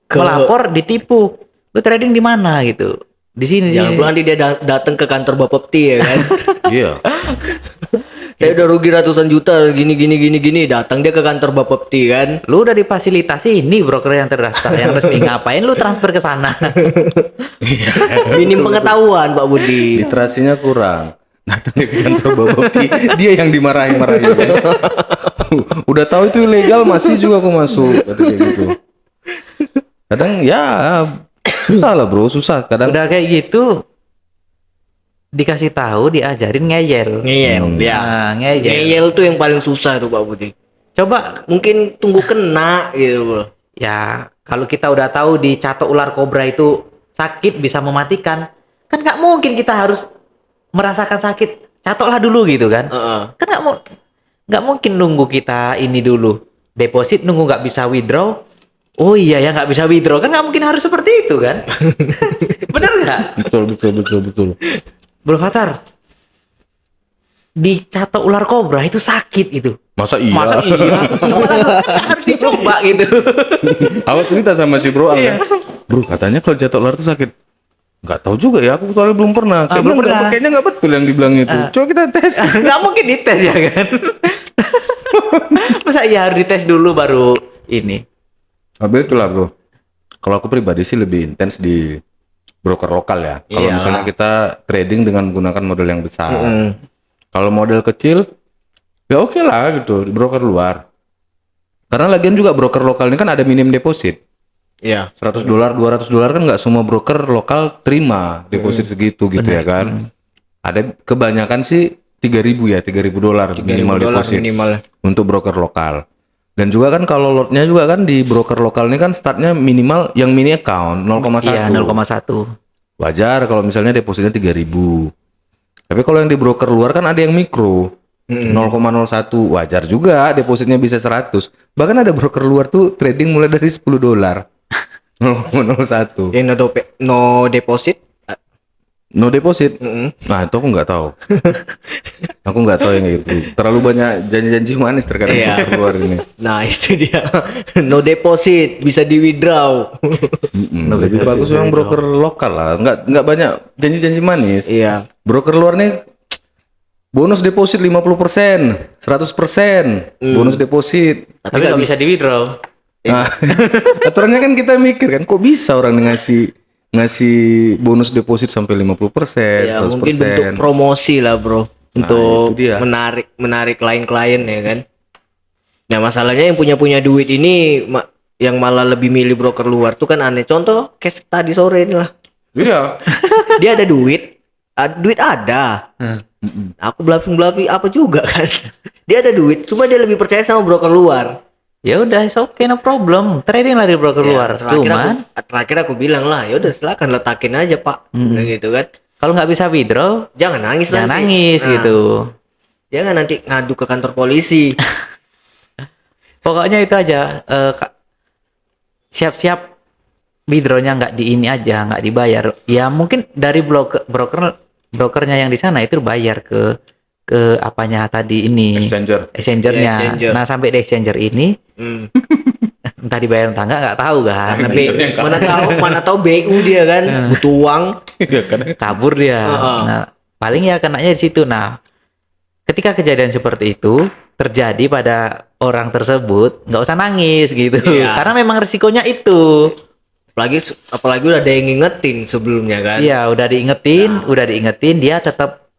melapor ditipu. Lu trading di mana gitu? Di sini. Jangan pula nanti dia datang ke kantor Bapepti ya kan. Iya. Saya udah rugi ratusan juta gini, datang dia ke kantor Bapepti kan. Lu udah difasilitasi ini broker yang terdaftar yang resmi, ngapain lu transfer ke sana? Minim pengetahuan Pak Budi. Literasinya kurang. Datang ke kantor Bapepti, dia yang dimarahin-marahin. Udah tahu itu ilegal masih juga aku masuk kayak gitu. Kadang ya susah lah bro, susah. Kadang Udah kayak gitu dikasih tahu, diajarin ngeyel. Ngeyel, ya. Nah, ngeyel. Ngeyel tuh yang paling susah tuh Pak Budi. Coba Mungkin tunggu kena gitu loh. ya kalau kita udah tahu di catok ular kobra itu sakit bisa mematikan, kan nggak mungkin kita harus merasakan sakit. Catoklah dulu gitu kan. Heeh. Kan nggak mungkin nunggu kita ini dulu deposit, nunggu nggak bisa withdraw. Oh iya ya, nggak bisa withdraw kan, nggak mungkin harus seperti itu kan. Bener nggak betul. Bro Fatar? Dicatok ular kobra itu sakit itu. Masa iya? Masa iya? Harus dicoba gitu. Awal cerita sama si bro Al kan? Bro katanya kalau jatuh ular tuh sakit. Nggak tahu juga ya, aku soalnya belum pernah. Belum pernah. Kayaknya nggak betul yang dibilang itu. Coba kita tes. Nggak mungkin dites ya kan. Masa iya harus dites dulu baru ini. Tapi itulah bro. Kalau aku pribadi sih lebih intens di broker lokal ya. Kalau Iya. misalnya kita trading dengan menggunakan modal yang besar. Mm. Kalau modal kecil, ya oke lah gitu di broker luar. Karena lagian juga broker lokal ini kan ada minim deposit. Iya. $100, $200 kan nggak semua broker lokal terima deposit segitu gitu ya kan. Ada kebanyakan sih $3.000 ya, $3.000 minimal deposit minimal. untuk broker lokal. Dan juga kan kalau lotnya juga kan di broker lokal ini kan startnya minimal yang mini account 0,1. Iya 0,1. Wajar kalau misalnya depositnya 3.000. Tapi kalau yang di broker luar kan ada yang mikro. 0,01 wajar juga depositnya bisa 100. Bahkan ada broker luar tuh trading mulai dari $10. 0,01. No deposit. No deposit. Nah, itu aku nggak tahu. Aku nggak tahu yang kayak gitu. Terlalu banyak janji-janji manis terkadang Iya. broker luar ini. Nah itu dia. No deposit, bisa di withdraw. Lebih bagus memang broker lokal lah. Nggak banyak janji-janji manis. Iya. Broker luar nih bonus deposit 50%, 100%, bonus deposit. Tapi nggak bisa di withdraw. Nah, aturannya kan kita mikir kan, kok bisa orang ngasih bonus deposit sampai 50%, Ya 100%. mungkin bentuk promosi lah bro, untuk itu dia. menarik klien-klien ya kan. Nah masalahnya yang punya duit ini yang malah lebih milih broker luar tuh kan aneh. Contoh kayak tadi sore ini lah, Iya. dia ada duit, duit ada. Aku bluffing apa juga kan. Dia ada duit, cuma dia lebih percaya sama broker luar. Ya udah, oke, no problem. Trading lah di broker Ya, luar. terakhir aku bilang lah, ya udah silakan letakin aja pak, Bilang gitu kan. Kalau nggak bisa withdraw, Jangan nangis jangan nanti. nangis Nah, gitu. Jangan nanti ngadu ke kantor polisi. Pokoknya itu aja. Siap-siap withdrawnya nggak di ini aja, nggak dibayar. Ya mungkin dari brokernya yang di sana itu bayar ke apanya tadi ini. Exchangernya. Exchanger. Nah sampai di exchanger ini Hmm. entah dibayar entah nggak tahu kan. Tapi mana tahu BU dia kan butuh uang. Iya kan. Kabur dia. Nah, paling ya kenanya di situ. Nah, ketika kejadian seperti itu terjadi pada orang tersebut, nggak usah nangis gitu. Iya. Karena memang risikonya itu. Apalagi udah ada yang ngingetin sebelumnya kan. Iya, udah diingetin, dia tetap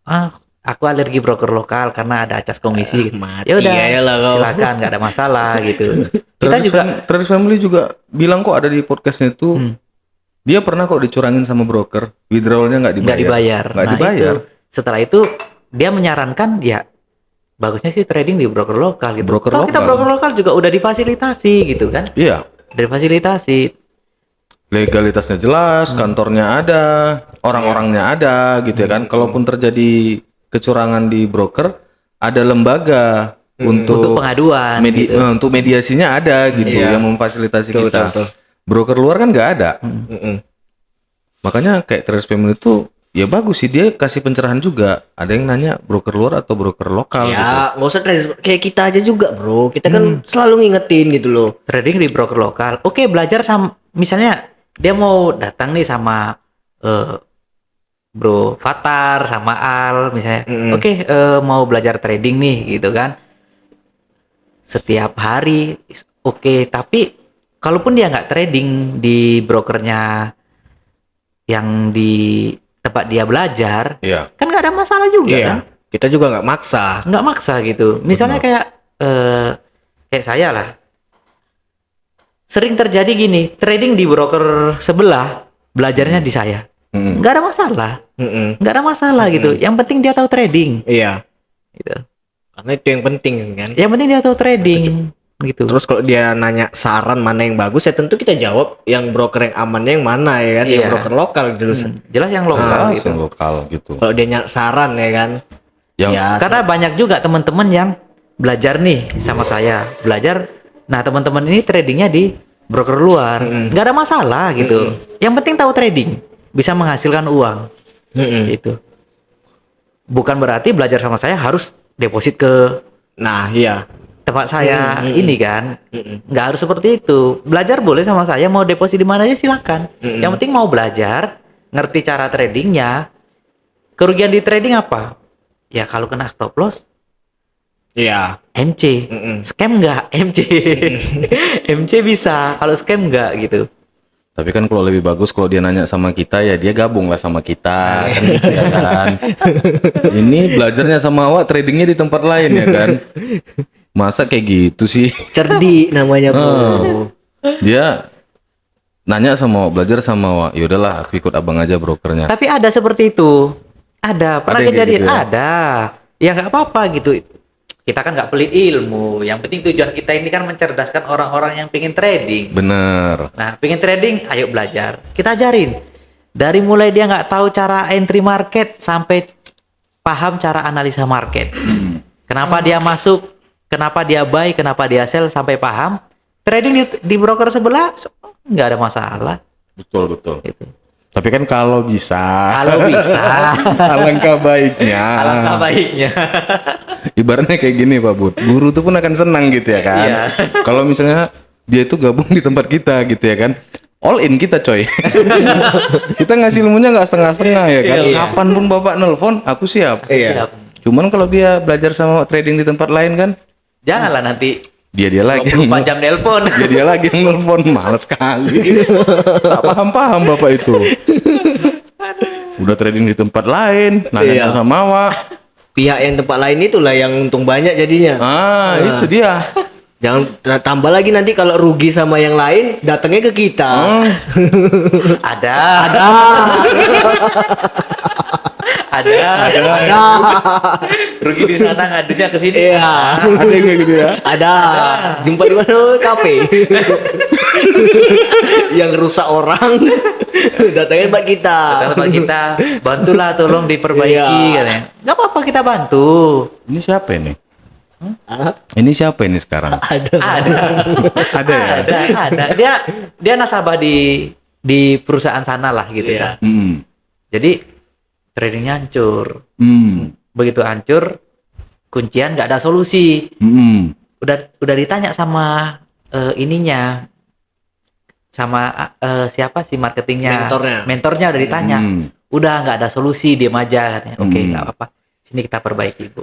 aku alergi broker lokal karena ada acas komisi. mati Ya udah, aja lah kau. silakan, nggak ada masalah gitu. Kita juga Traders Family juga bilang kok ada di podcastnya itu dia pernah kok dicurangin sama broker, withdrawalnya nggak dibayar. Nggak Nah, dibayar. Setelah itu dia menyarankan ya bagusnya sih trading di broker lokal gitu. Broker Toh kita lokal. broker lokal juga udah difasilitasi gitu kan. Iya. Dari fasilitasi. Legalitasnya jelas, kantornya ada, orang-orangnya ada gitu ya kan. Kalaupun terjadi kecurangan di broker, ada lembaga untuk pengaduan gitu. untuk mediasinya ada gitu Iya. yang memfasilitasi Betul, kita. betul. Broker luar kan nggak ada. Mm-mm. Makanya kayak Traders Family itu ya bagus sih, dia kasih pencerahan juga. Ada yang nanya broker luar atau broker lokal gitu. Ya nggak usah kayak kita aja juga bro. Kita kan selalu ngingetin gitu loh. Trading di broker lokal. Oke, belajar sama misalnya dia mau datang nih sama Bro Fatar sama Al misalnya. Oke, mau belajar trading nih gitu kan. Setiap hari oke, tapi kalaupun dia nggak trading di brokernya yang di tempat dia belajar, Iya. kan nggak ada masalah juga kan. Kita juga nggak maksa. Nggak maksa gitu. Misalnya kayak saya lah. Sering terjadi gini, trading di broker sebelah, belajarnya di saya. Nggak ada masalah. Nggak ada masalah gitu. Yang penting dia tahu trading. Iya. Gitu. Karena itu yang penting kan. Yang penting dia tahu trading. Gitu. Terus kalau dia nanya saran mana yang bagus, ya tentu kita jawab yang broker yang amannya yang mana ya kan. Yang Iya. broker lokal jelas. Jelas yang lokal Jelas gitu. yang lokal gitu. Kalau dia nyari saran ya kan. Yang Ya, Karena banyak juga teman-teman yang belajar nih sama saya. Belajar. Nah, teman-teman ini tradingnya di broker luar. Nggak ada masalah gitu. Yang penting tahu trading. Bisa menghasilkan uang. Gitu. Bukan berarti belajar sama saya harus deposit ke nah iya. tempat saya ini kan. Nggak harus seperti itu. Belajar boleh sama saya, mau deposit di mana aja silakan. Yang penting mau belajar, ngerti cara tradingnya. Kerugian di trading apa? Ya kalau kena stop loss, Iya. MC. Scam nggak? MC. MC bisa, kalau scam nggak gitu. Tapi kan kalau lebih bagus kalau dia nanya sama kita ya dia gabung lah sama kita kan gitu ya kan. Ini belajarnya sama awak, tradingnya di tempat lain ya kan. Masa kayak gitu sih? Cerdik namanya bro. Dia nanya sama awak, belajar sama awak. Ya udahlah, aku ikut abang aja brokernya. Tapi ada seperti itu. Ada, pernah Ada yang kayak kejadian gitu ya? ada. Ya nggak apa-apa gitu. Kita kan nggak pelit ilmu. Yang penting tujuan kita ini kan mencerdaskan orang-orang yang pengen trading. Bener. Nah, pengen trading, ayo belajar. Kita ajarin. Dari mulai dia nggak tahu cara entry market sampai paham cara analisa market. Kenapa dia masuk, kenapa dia buy, kenapa dia sell sampai paham. Trading di broker sebelah nggak ada masalah. Betul, betul. Gitu. Tapi kan kalau bisa, Kalau bisa, alangkah baiknya. alangkah baiknya. Ibaratnya kayak gini Pak Bud, guru tuh pun akan senang gitu ya kan. Iya. Kalau misalnya dia itu gabung di tempat kita gitu ya kan, all in kita coy. Kita ngasih ilmunya nggak setengah-setengah ya kan. Iya. Kapan pun Bapak nelpon, aku siap. Iya. Siap. Cuman kalau dia belajar sama trading di tempat lain kan, Janganlah nanti dia lagi 24 jam nelpon. dia lagi yang nelpon, males sekali. Tak paham-paham Bapak itu. Udah trading di tempat lain, nanya Iya. sama Awak. Pihak yang tempat lain itulah yang untung banyak jadinya. Itu dia. Jangan tambah lagi nanti kalau rugi sama yang lain datangnya ke kita. Ada. Ada. Rugi di sana ngadunya ke sini. Iya. Ada yang kayak gitu ya. Ada. Jumpa di mana? Kafe. Yang rusak orang datangnya buat kita. Tempat kita, bantulah tolong diperbaiki Iya. katanya. Nggak apa-apa kita bantu. Ini siapa ini? Ah, Ini siapa ini sekarang? ada. Ada ya? Ada. Dia nasabah di perusahaan sana lah gitu Iya. ya. Jadi tradingnya hancur. Begitu hancur, kuncian nggak ada solusi. Udah ditanya sama ininya, sama siapa sih marketingnya, mentornya udah ditanya, udah nggak ada solusi, diem aja katanya. Oke, nggak apa-apa, sini kita perbaiki Bu.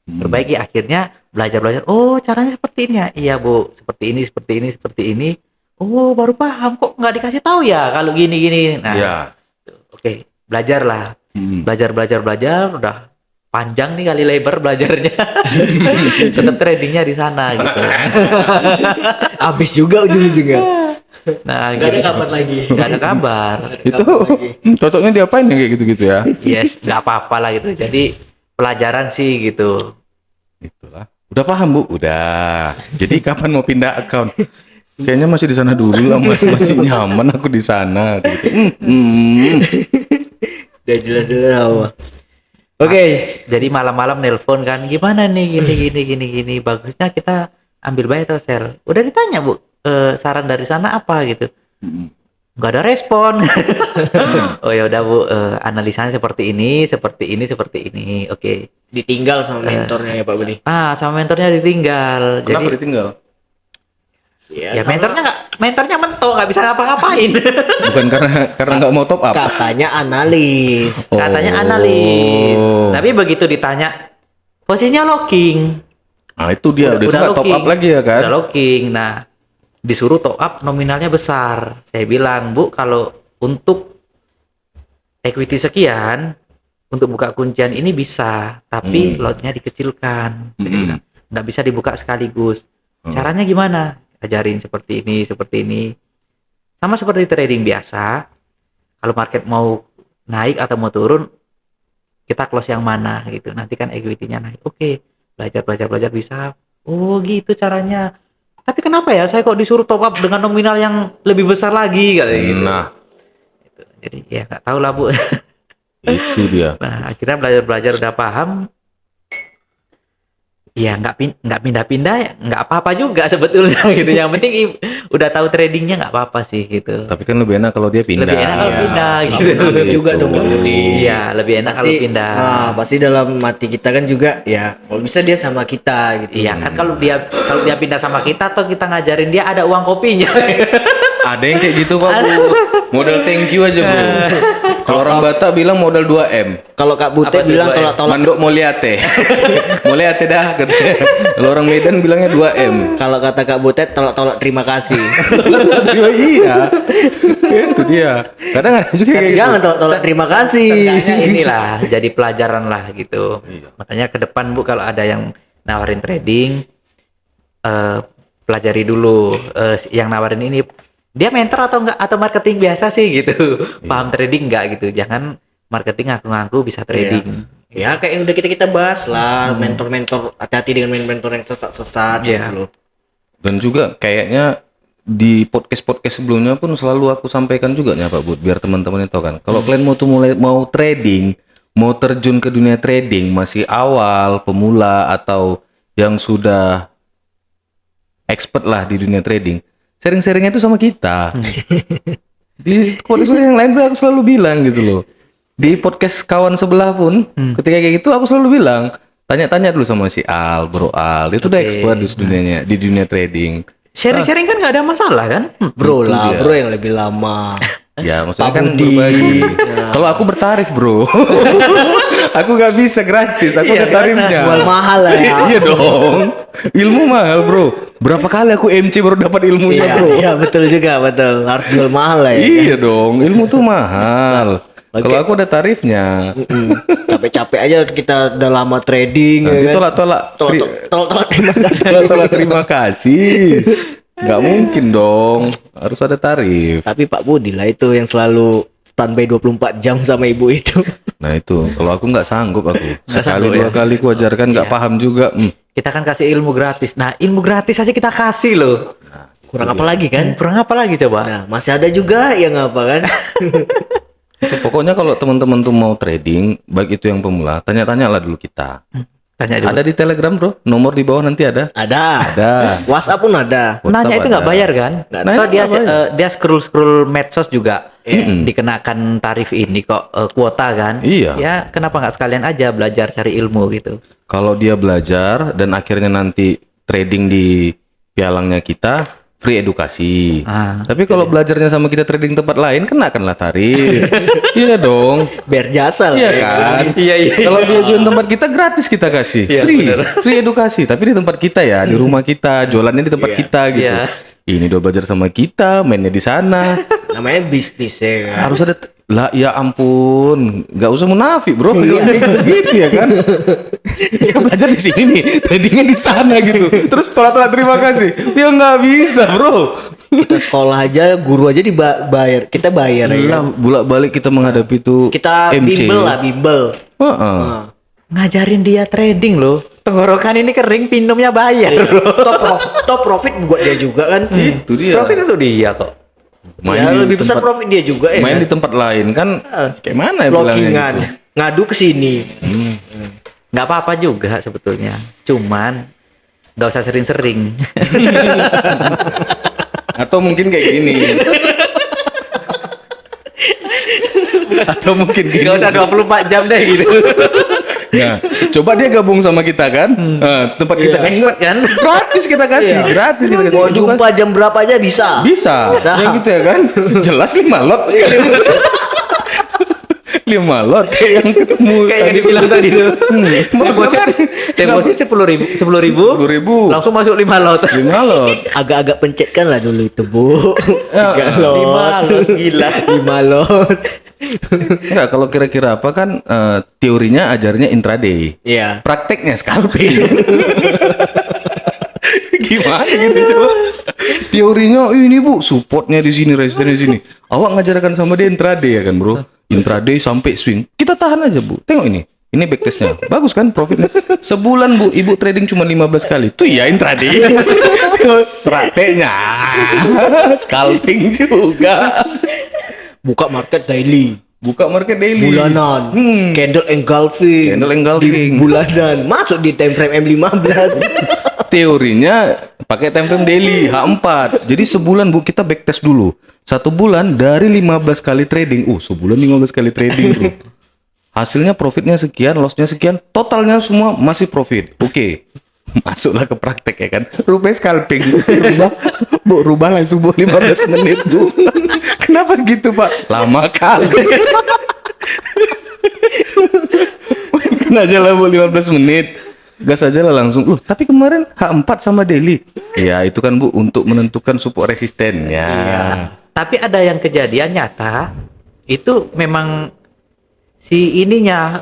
Perbaiki, akhirnya belajar. Oh, caranya seperti ini ya. Iya Bu, seperti ini. Oh, baru paham, kok nggak dikasih tahu ya kalau gini. Nah, Iya. oke, belajarlah. Belajar, udah panjang nih kali lebar belajarnya. Tetap tradingnya di sana gitu. Habis juga ujung-ujungnya. Nah, Gak ada gitu. kabar lagi. Nggak ada kabar. Itu cocoknya diapain yang kayak gitu-gitu ya? Yes, nggak apa-apa lah gitu. Jadi pelajaran sih gitu. Itulah. Udah paham Bu? Udah. Jadi kapan mau pindah account? Kayaknya masih di sana dulu lah, masih nyaman aku di sana. Gitu. Udah jelas-jelas apa. Oke. Jadi malam-malam nelpon kan, gimana nih gini. Bagusnya kita ambil buy atau sell. Udah ditanya Bu, saran dari sana apa gitu. Nggak ada respon. Oh ya udah Bu, analisanya seperti ini. Oke. Ditinggal sama mentornya ya Pak Budi. Sama mentornya ditinggal. Kenapa Jadi ditinggal? ya mentornya mentok, nggak bisa ngapa-ngapain. Bukan karena nggak mau top up. Katanya analis. Katanya analis. Tapi begitu ditanya posisinya locking. Nah itu dia, udah nggak top up lagi ya kan? Udah locking. Nah, disuruh top up nominalnya besar. Saya bilang, Bu, kalau untuk equity sekian, untuk buka kuncian ini bisa, tapi lotnya dikecilkan. Saya bilang, nggak bisa dibuka sekaligus. Caranya gimana? Ajarin seperti ini. Sama seperti trading biasa. Kalau market mau naik atau mau turun, kita close yang mana gitu. Nanti kan equity-nya naik. Oke, belajar bisa. Oh, gitu caranya. Tapi kenapa ya saya kok disuruh top up dengan nominal yang lebih besar lagi katanya gitu. Nah, Gitu. Jadi ya nggak tahu lah Bu. itu dia. Nah, akhirnya belajar udah paham. Ya nggak pindah-pindah ya nggak apa-apa juga sebetulnya gitu. Yang penting udah tahu tradingnya nggak apa-apa sih gitu. Tapi kan lebih enak kalau dia pindah. Lebih enak kalau Iya. pindah Nggak gitu. munafik juga dong Pak Budi. Iya, lebih enak kalau pindah. Pasti dalam mati kita kan juga ya kalau bisa dia sama kita gitu. Iya kan kalau dia pindah sama kita atau kita ngajarin dia ada uang kopinya. Ada yang kayak gitu Pak Bu. Modal thank you aja Bu. Kalau orang Batak bilang modal 2M. Kalau Kak Bute Apa tuh bilang 2M? tolak-tolak. Mandok Moliate. Moliate dah katanya. Kalau orang Medan bilangnya 2M. Kalau kata Kak Butet tolak-tolak terima kasih. Iya. Itu dia. Kadang ada juga kayak gitu. Jangan tolak-tolak terima kasih. Seenggaknya inilah jadi pelajaran lah gitu. Iya. Makanya ke depan Bu kalau ada yang nawarin trading, pelajari dulu yang nawarin ini dia mentor atau enggak atau marketing biasa sih gitu. Paham trading enggak gitu. Jangan marketing ngaku-ngaku bisa trading. Ya kayak yang udah kita bahas lah, mentor-mentor, hati-hati dengan mentor yang sesat-sesat Iya. gitu loh. Dan juga kayaknya di podcast sebelumnya pun selalu aku sampaikan juga nih Pak Bud, biar teman-teman itu tahu kan. Kalau kalian mau trading, mau terjun ke dunia trading masih awal, pemula atau yang sudah expert lah di dunia trading, sharing-sharingnya itu sama kita. Di podcast yang lain tuh aku selalu bilang gitu loh. Di podcast kawan sebelah pun, ketika kayak gitu aku selalu bilang, tanya-tanya dulu sama si Al, Bro Al. Itu udah Oke. expert di dunia trading. Sharing-sharing kan nggak ada masalah kan? Bro Itu lah, dia. bro yang lebih lama. Ya maksudnya Pak kan Budi. berbagi. Kalau aku bertarif bro, aku nggak bisa gratis. Aku ada tarifnya. Jual mahal lah ya. Iya dong. Ilmu mahal bro. Berapa kali aku MC baru dapat ilmunya Iya, bro? iya betul juga, betul. Harus jual mahal lah ya. Iya dong. Ilmu tuh mahal. Oke. Kalau aku ada tarifnya. Capek-capek aja kita udah lama trading Nanti ya kan. tolak-tolak. Tolak-tolak terima kasih. Tolak-tolak terima kasih. Nggak mungkin dong. Harus ada tarif. Tapi Pak Budi lah itu yang selalu standby 24 jam sama ibu itu. Nah itu. Kalau aku nggak sanggup aku. Sekali sanggup, dua ya? kali ku ajarkan nggak Iya. paham juga. Kita kan kasih ilmu gratis. Nah, ilmu gratis aja kita kasih loh. Kurang apa lagi kan? Kurang apa lagi coba? Nah, masih ada juga yang apa kan? Itu pokoknya kalau teman-teman tuh mau trading, baik itu yang pemula, tanya-tanyalah dulu kita. Tanya dulu. Ada di Telegram bro, nomor di bawah nanti ada. Ada. Ada. WhatsApp pun ada. WhatsApp Nanya itu nggak ada. bayar kan? Nggak, So nanya dia nggak bayar. dia scroll medsos juga Mm-mm. dikenakan tarif ini kok kuota kan? Iya. Ya kenapa nggak sekalian aja belajar cari ilmu gitu? Kalau dia belajar dan akhirnya nanti trading di pialangnya kita, free edukasi. Ah, Tapi kalau belajarnya sama kita trading tempat lain, kenakanlah tarif. Iya dong. Biar jasa lah. Iya ya kan? Iya iya. Kalau dia join tempat kita gratis kita kasih. Iya, Free. bener. Free edukasi, tapi di tempat kita ya, di rumah kita, jualannya di tempat Iya. kita gitu. Iya. Ini udah belajar sama kita, mainnya di sana. Namanya bisnis ya kan. Harus ada lah ya ampun, nggak usah munafik bro, gitu ya kan? Ya belajar di sini nih, tradingnya di sana gitu. Terus tolak-tolak terima kasih, ya nggak bisa bro. Kita sekolah aja, guru aja dibayar. Kita bayar ya. Lah bolak-balik kita menghadapi itu Kita MC. bimbel lah, bimbel. Heeh. Nah. Ngajarin dia trading loh. Tenggorokan ini kering, minumnya bayar Iya. loh. Top profit buat dia juga kan. Itu dia. Profit itu dia kok. Main Ya, di lebih besar tempat- profit dia juga ya. main kan? di tempat lain kan kayak mana ya bilangnya Blockingan, gitu. ngadu ke sini. Nggak apa-apa juga sebetulnya. Cuman nggak usah sering-sering. Atau mungkin kayak gini. Atau mungkin gini. Nggak usah 24 jam deh gitu. Nah, coba dia gabung sama kita kan. Nah, tempat kita kan Expert kan? gratis kita kasih, Iya. gratis kita kasih. Mau Edukasi. jumpa jam berapa aja bisa. Bisa. Bisa. Ya gitu ya kan. Jelas 5 lot sekali. 5 lot kayak yang ketemu Kayak yang dibilang tadi tuh. Deposit 10.000, 10.000. langsung masuk 5 lot. 5 lot. Agak-agak pencetkan lah dulu itu bu. Ya, 3 lot. 5 lot gila. 5 lot. Enggak, kalau kira-kira apa kan teorinya ajarnya intraday. Iya. Prakteknya scalping. Gimana gitu coba? Teorinya ini bu, supportnya di sini, resistennya di sini. Awak ngajarkan sama dia intraday ya kan bro? Intraday sampai swing. Kita tahan aja bu. Tengok ini. Ini backtestnya. Bagus kan profitnya? Sebulan bu, ibu trading cuma 15 kali. Tuh ya intraday. Prakteknya. Scalping juga. Buka market daily. Buka market daily. Bulanan. Hmm. Candle engulfing. Candle engulfing. Di bulanan. Masuk di time frame M15. Teorinya pakai time frame daily H4. Jadi sebulan bu kita backtest dulu. 1 bulan dari 15 kali trading. Sebulan 15 kali trading bro. Hasilnya profitnya sekian, lossnya sekian, totalnya semua masih profit. Oke. Masuklah ke praktek ya kan. Rupanya scalping. Rubah langsung bu 15 menit bu. Kenapa gitu pak? Lama kali. Mungkin aja lah bu 15 menit. Gas aja lah langsung. Loh, tapi kemarin H4 sama daily. Iya, itu kan Bu untuk menentukan support resistennya. Tapi ada yang kejadian nyata itu memang si ininya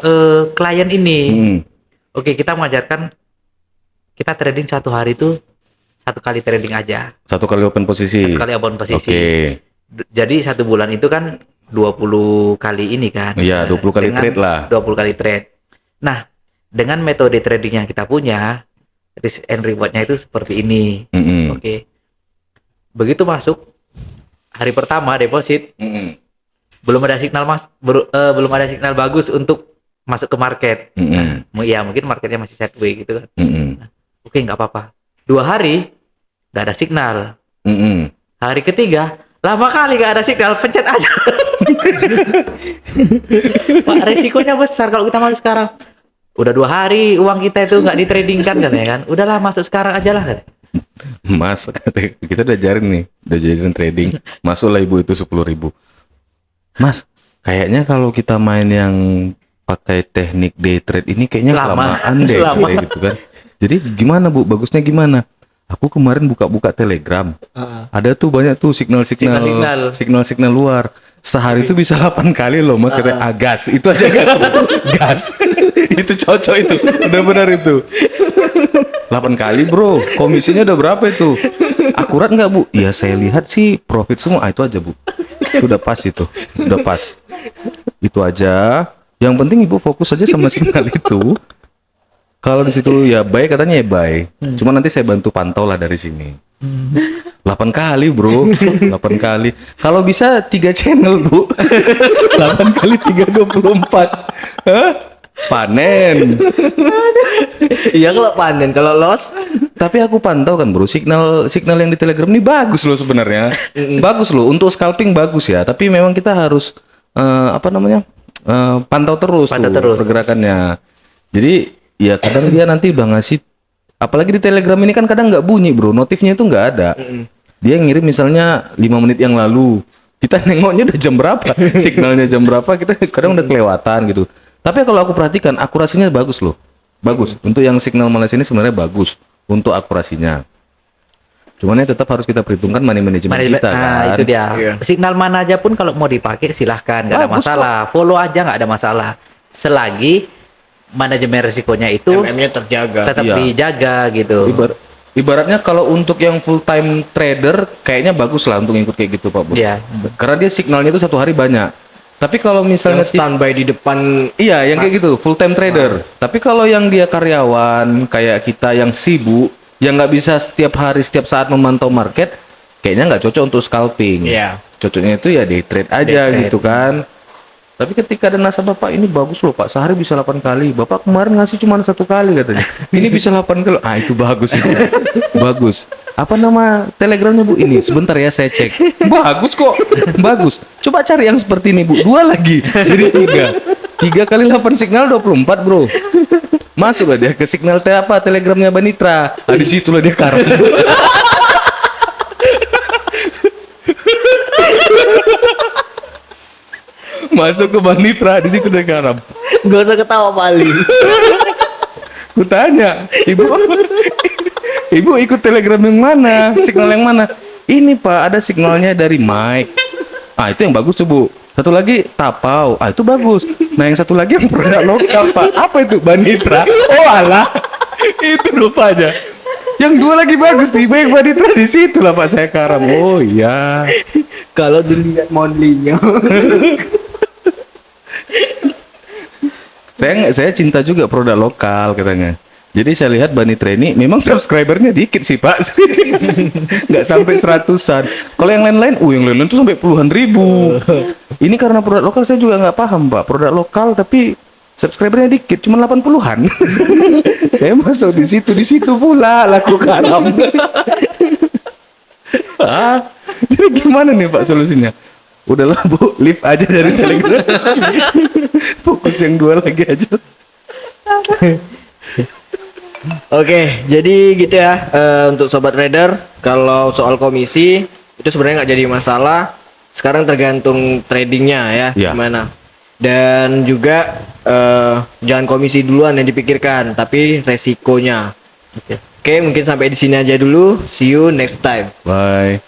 klien ini. Hmm. Oke, kita mengajarkan kita trading 1 hari itu 1 kali trading aja. 1 kali open posisi. 1 kali open posisi. Oke. Jadi 1 bulan itu kan 20 kali ini kan. Iya, 20 kali Dengan trade lah. 20 kali trade. Nah, dengan metode trading yang kita punya, risk and reward-nya itu seperti ini. Mm-mm. Oke. Begitu masuk hari pertama deposit, Mm-mm. belum ada signal belum ada signal bagus untuk masuk ke market. Ya mungkin marketnya masih sideways gitu kan. Oke, nggak apa-apa. 2 hari nggak ada signal. Hari ketiga lama kali nggak ada signal, pencet aja. Pak, resikonya besar kalau kita masuk sekarang. Udah 2 hari uang kita itu nggak ditradingkan kan ya kan. Udahlah masuk sekarang aja lah. Mas, kita udah jarin trading. Masuklah ibu itu 10.000. Mas, kayaknya kalau kita main yang pakai teknik day trade ini kayaknya kelamaan deh kayak gitu kan. Jadi gimana Bu? Bagusnya gimana? Aku kemarin buka-buka Telegram. Ada tuh banyak tuh signal luar. Sehari itu bisa 8 kali loh Mas, katanya. Gas, itu aja gas. Gas. Itu cocok itu. Benar-benar itu. 8 kali bro, komisinya udah berapa itu? Akurat nggak Bu? Iya saya lihat sih profit semua. Itu aja Bu. Itu udah pas itu. Udah pas. Itu aja. Yang penting Ibu fokus aja sama signal itu. Kalau di situ ya buy, katanya ya buy. Cuma nanti saya bantu pantau lah dari sini. 8 kali bro, 8 kali. Kalau bisa 3 channel Bu. 8 kali 3 24. Hah? Panen. Iya kalau panen, kalau loss. Tapi aku pantau kan bro, signal yang di Telegram ini bagus loh sebenarnya. Bagus loh, untuk scalping bagus ya. Tapi memang kita harus pantau terus pergerakannya. Jadi ya kadang dia nanti udah ngasih, apalagi di Telegram ini kan kadang nggak bunyi bro, notifnya itu nggak ada. Dia ngirim misalnya 5 menit yang lalu, kita nengoknya udah jam berapa, signalnya jam berapa, kita kadang udah kelewatan gitu. Tapi kalau aku perhatikan akurasinya bagus loh, bagus. Untuk yang signal Malaysia ini sebenarnya bagus untuk akurasinya. Cuman ya tetap harus kita perhitungkan money management kita kan. Itu dia. Signal mana aja pun kalau mau dipakai silahkan, nggak ada masalah. Follow aja nggak ada masalah. Selagi manajemen risikonya itu MM-nya terjaga. Tetap dijaga gitu. Ibaratnya kalau untuk yang full time trader kayaknya bagus lah untuk ikut kayak gitu Pak Bu. Iya. Karena dia signalnya itu 1 hari banyak. Tapi kalau misalnya yang standby di depan, yang kayak gitu full time trader. Tapi kalau yang dia karyawan kayak kita yang sibuk, yang nggak bisa setiap hari setiap saat memantau market, kayaknya nggak cocok untuk scalping. Cocoknya itu ya day trade aja gitu kan. Tapi ketika ada nasabah, Pak ini bagus loh Pak, sehari bisa 8 kali. Bapak kemarin ngasih cuma 1 kali katanya. Ini bisa 8 kali. Itu bagus itu. Bagus. Apa nama Telegramnya Bu? Ini sebentar ya saya cek. Bagus kok. Bagus. Coba cari yang seperti ini Bu. 2 lagi. Jadi 3. 3 kali 8 signal 24 bro. Masuklah dia ke signal Telegramnya Banitra. Di situlah dia karam. Masuk ke Banitra, di situ dia karam. Gak usah ketawa paling. Kutanya, ibu ikut Telegram yang mana? Signal yang mana? Ini Pak, ada signalnya dari Mike. Itu yang bagus tuh Bu. Satu lagi Tapau. Itu bagus. Nah yang satu lagi yang produk lokal Pak. Apa itu? Banitra. Oh alah. Itu lupa aja. Yang 2 lagi bagus tiba yang Banitra di situ lah Pak saya karam. Oh iya. Kalau dilihat monthly-nya. Saya cinta juga produk lokal katanya. Jadi saya lihat Banitra ini memang subscribernya dikit sih Pak. Nggak sampai 100-an. Kalau yang lain-lain, yang lain-lain tuh sampai puluhan ribu. Ini karena produk lokal saya juga nggak paham Pak. Produk lokal tapi subscribernya dikit, cuma 80-an. Saya masuk di situ pula laku karam. Jadi gimana nih Pak solusinya? Udahlah Bu, leave aja dari Telegram. Fokus yang 2 lagi aja. Oke, jadi gitu ya untuk sobat trader. Kalau soal komisi itu sebenarnya nggak jadi masalah. Sekarang tergantung tradingnya ya, gimana. Dan juga jangan komisi duluan yang dipikirkan, tapi resikonya. Oke, mungkin sampai di sini aja dulu. See you next time. Bye.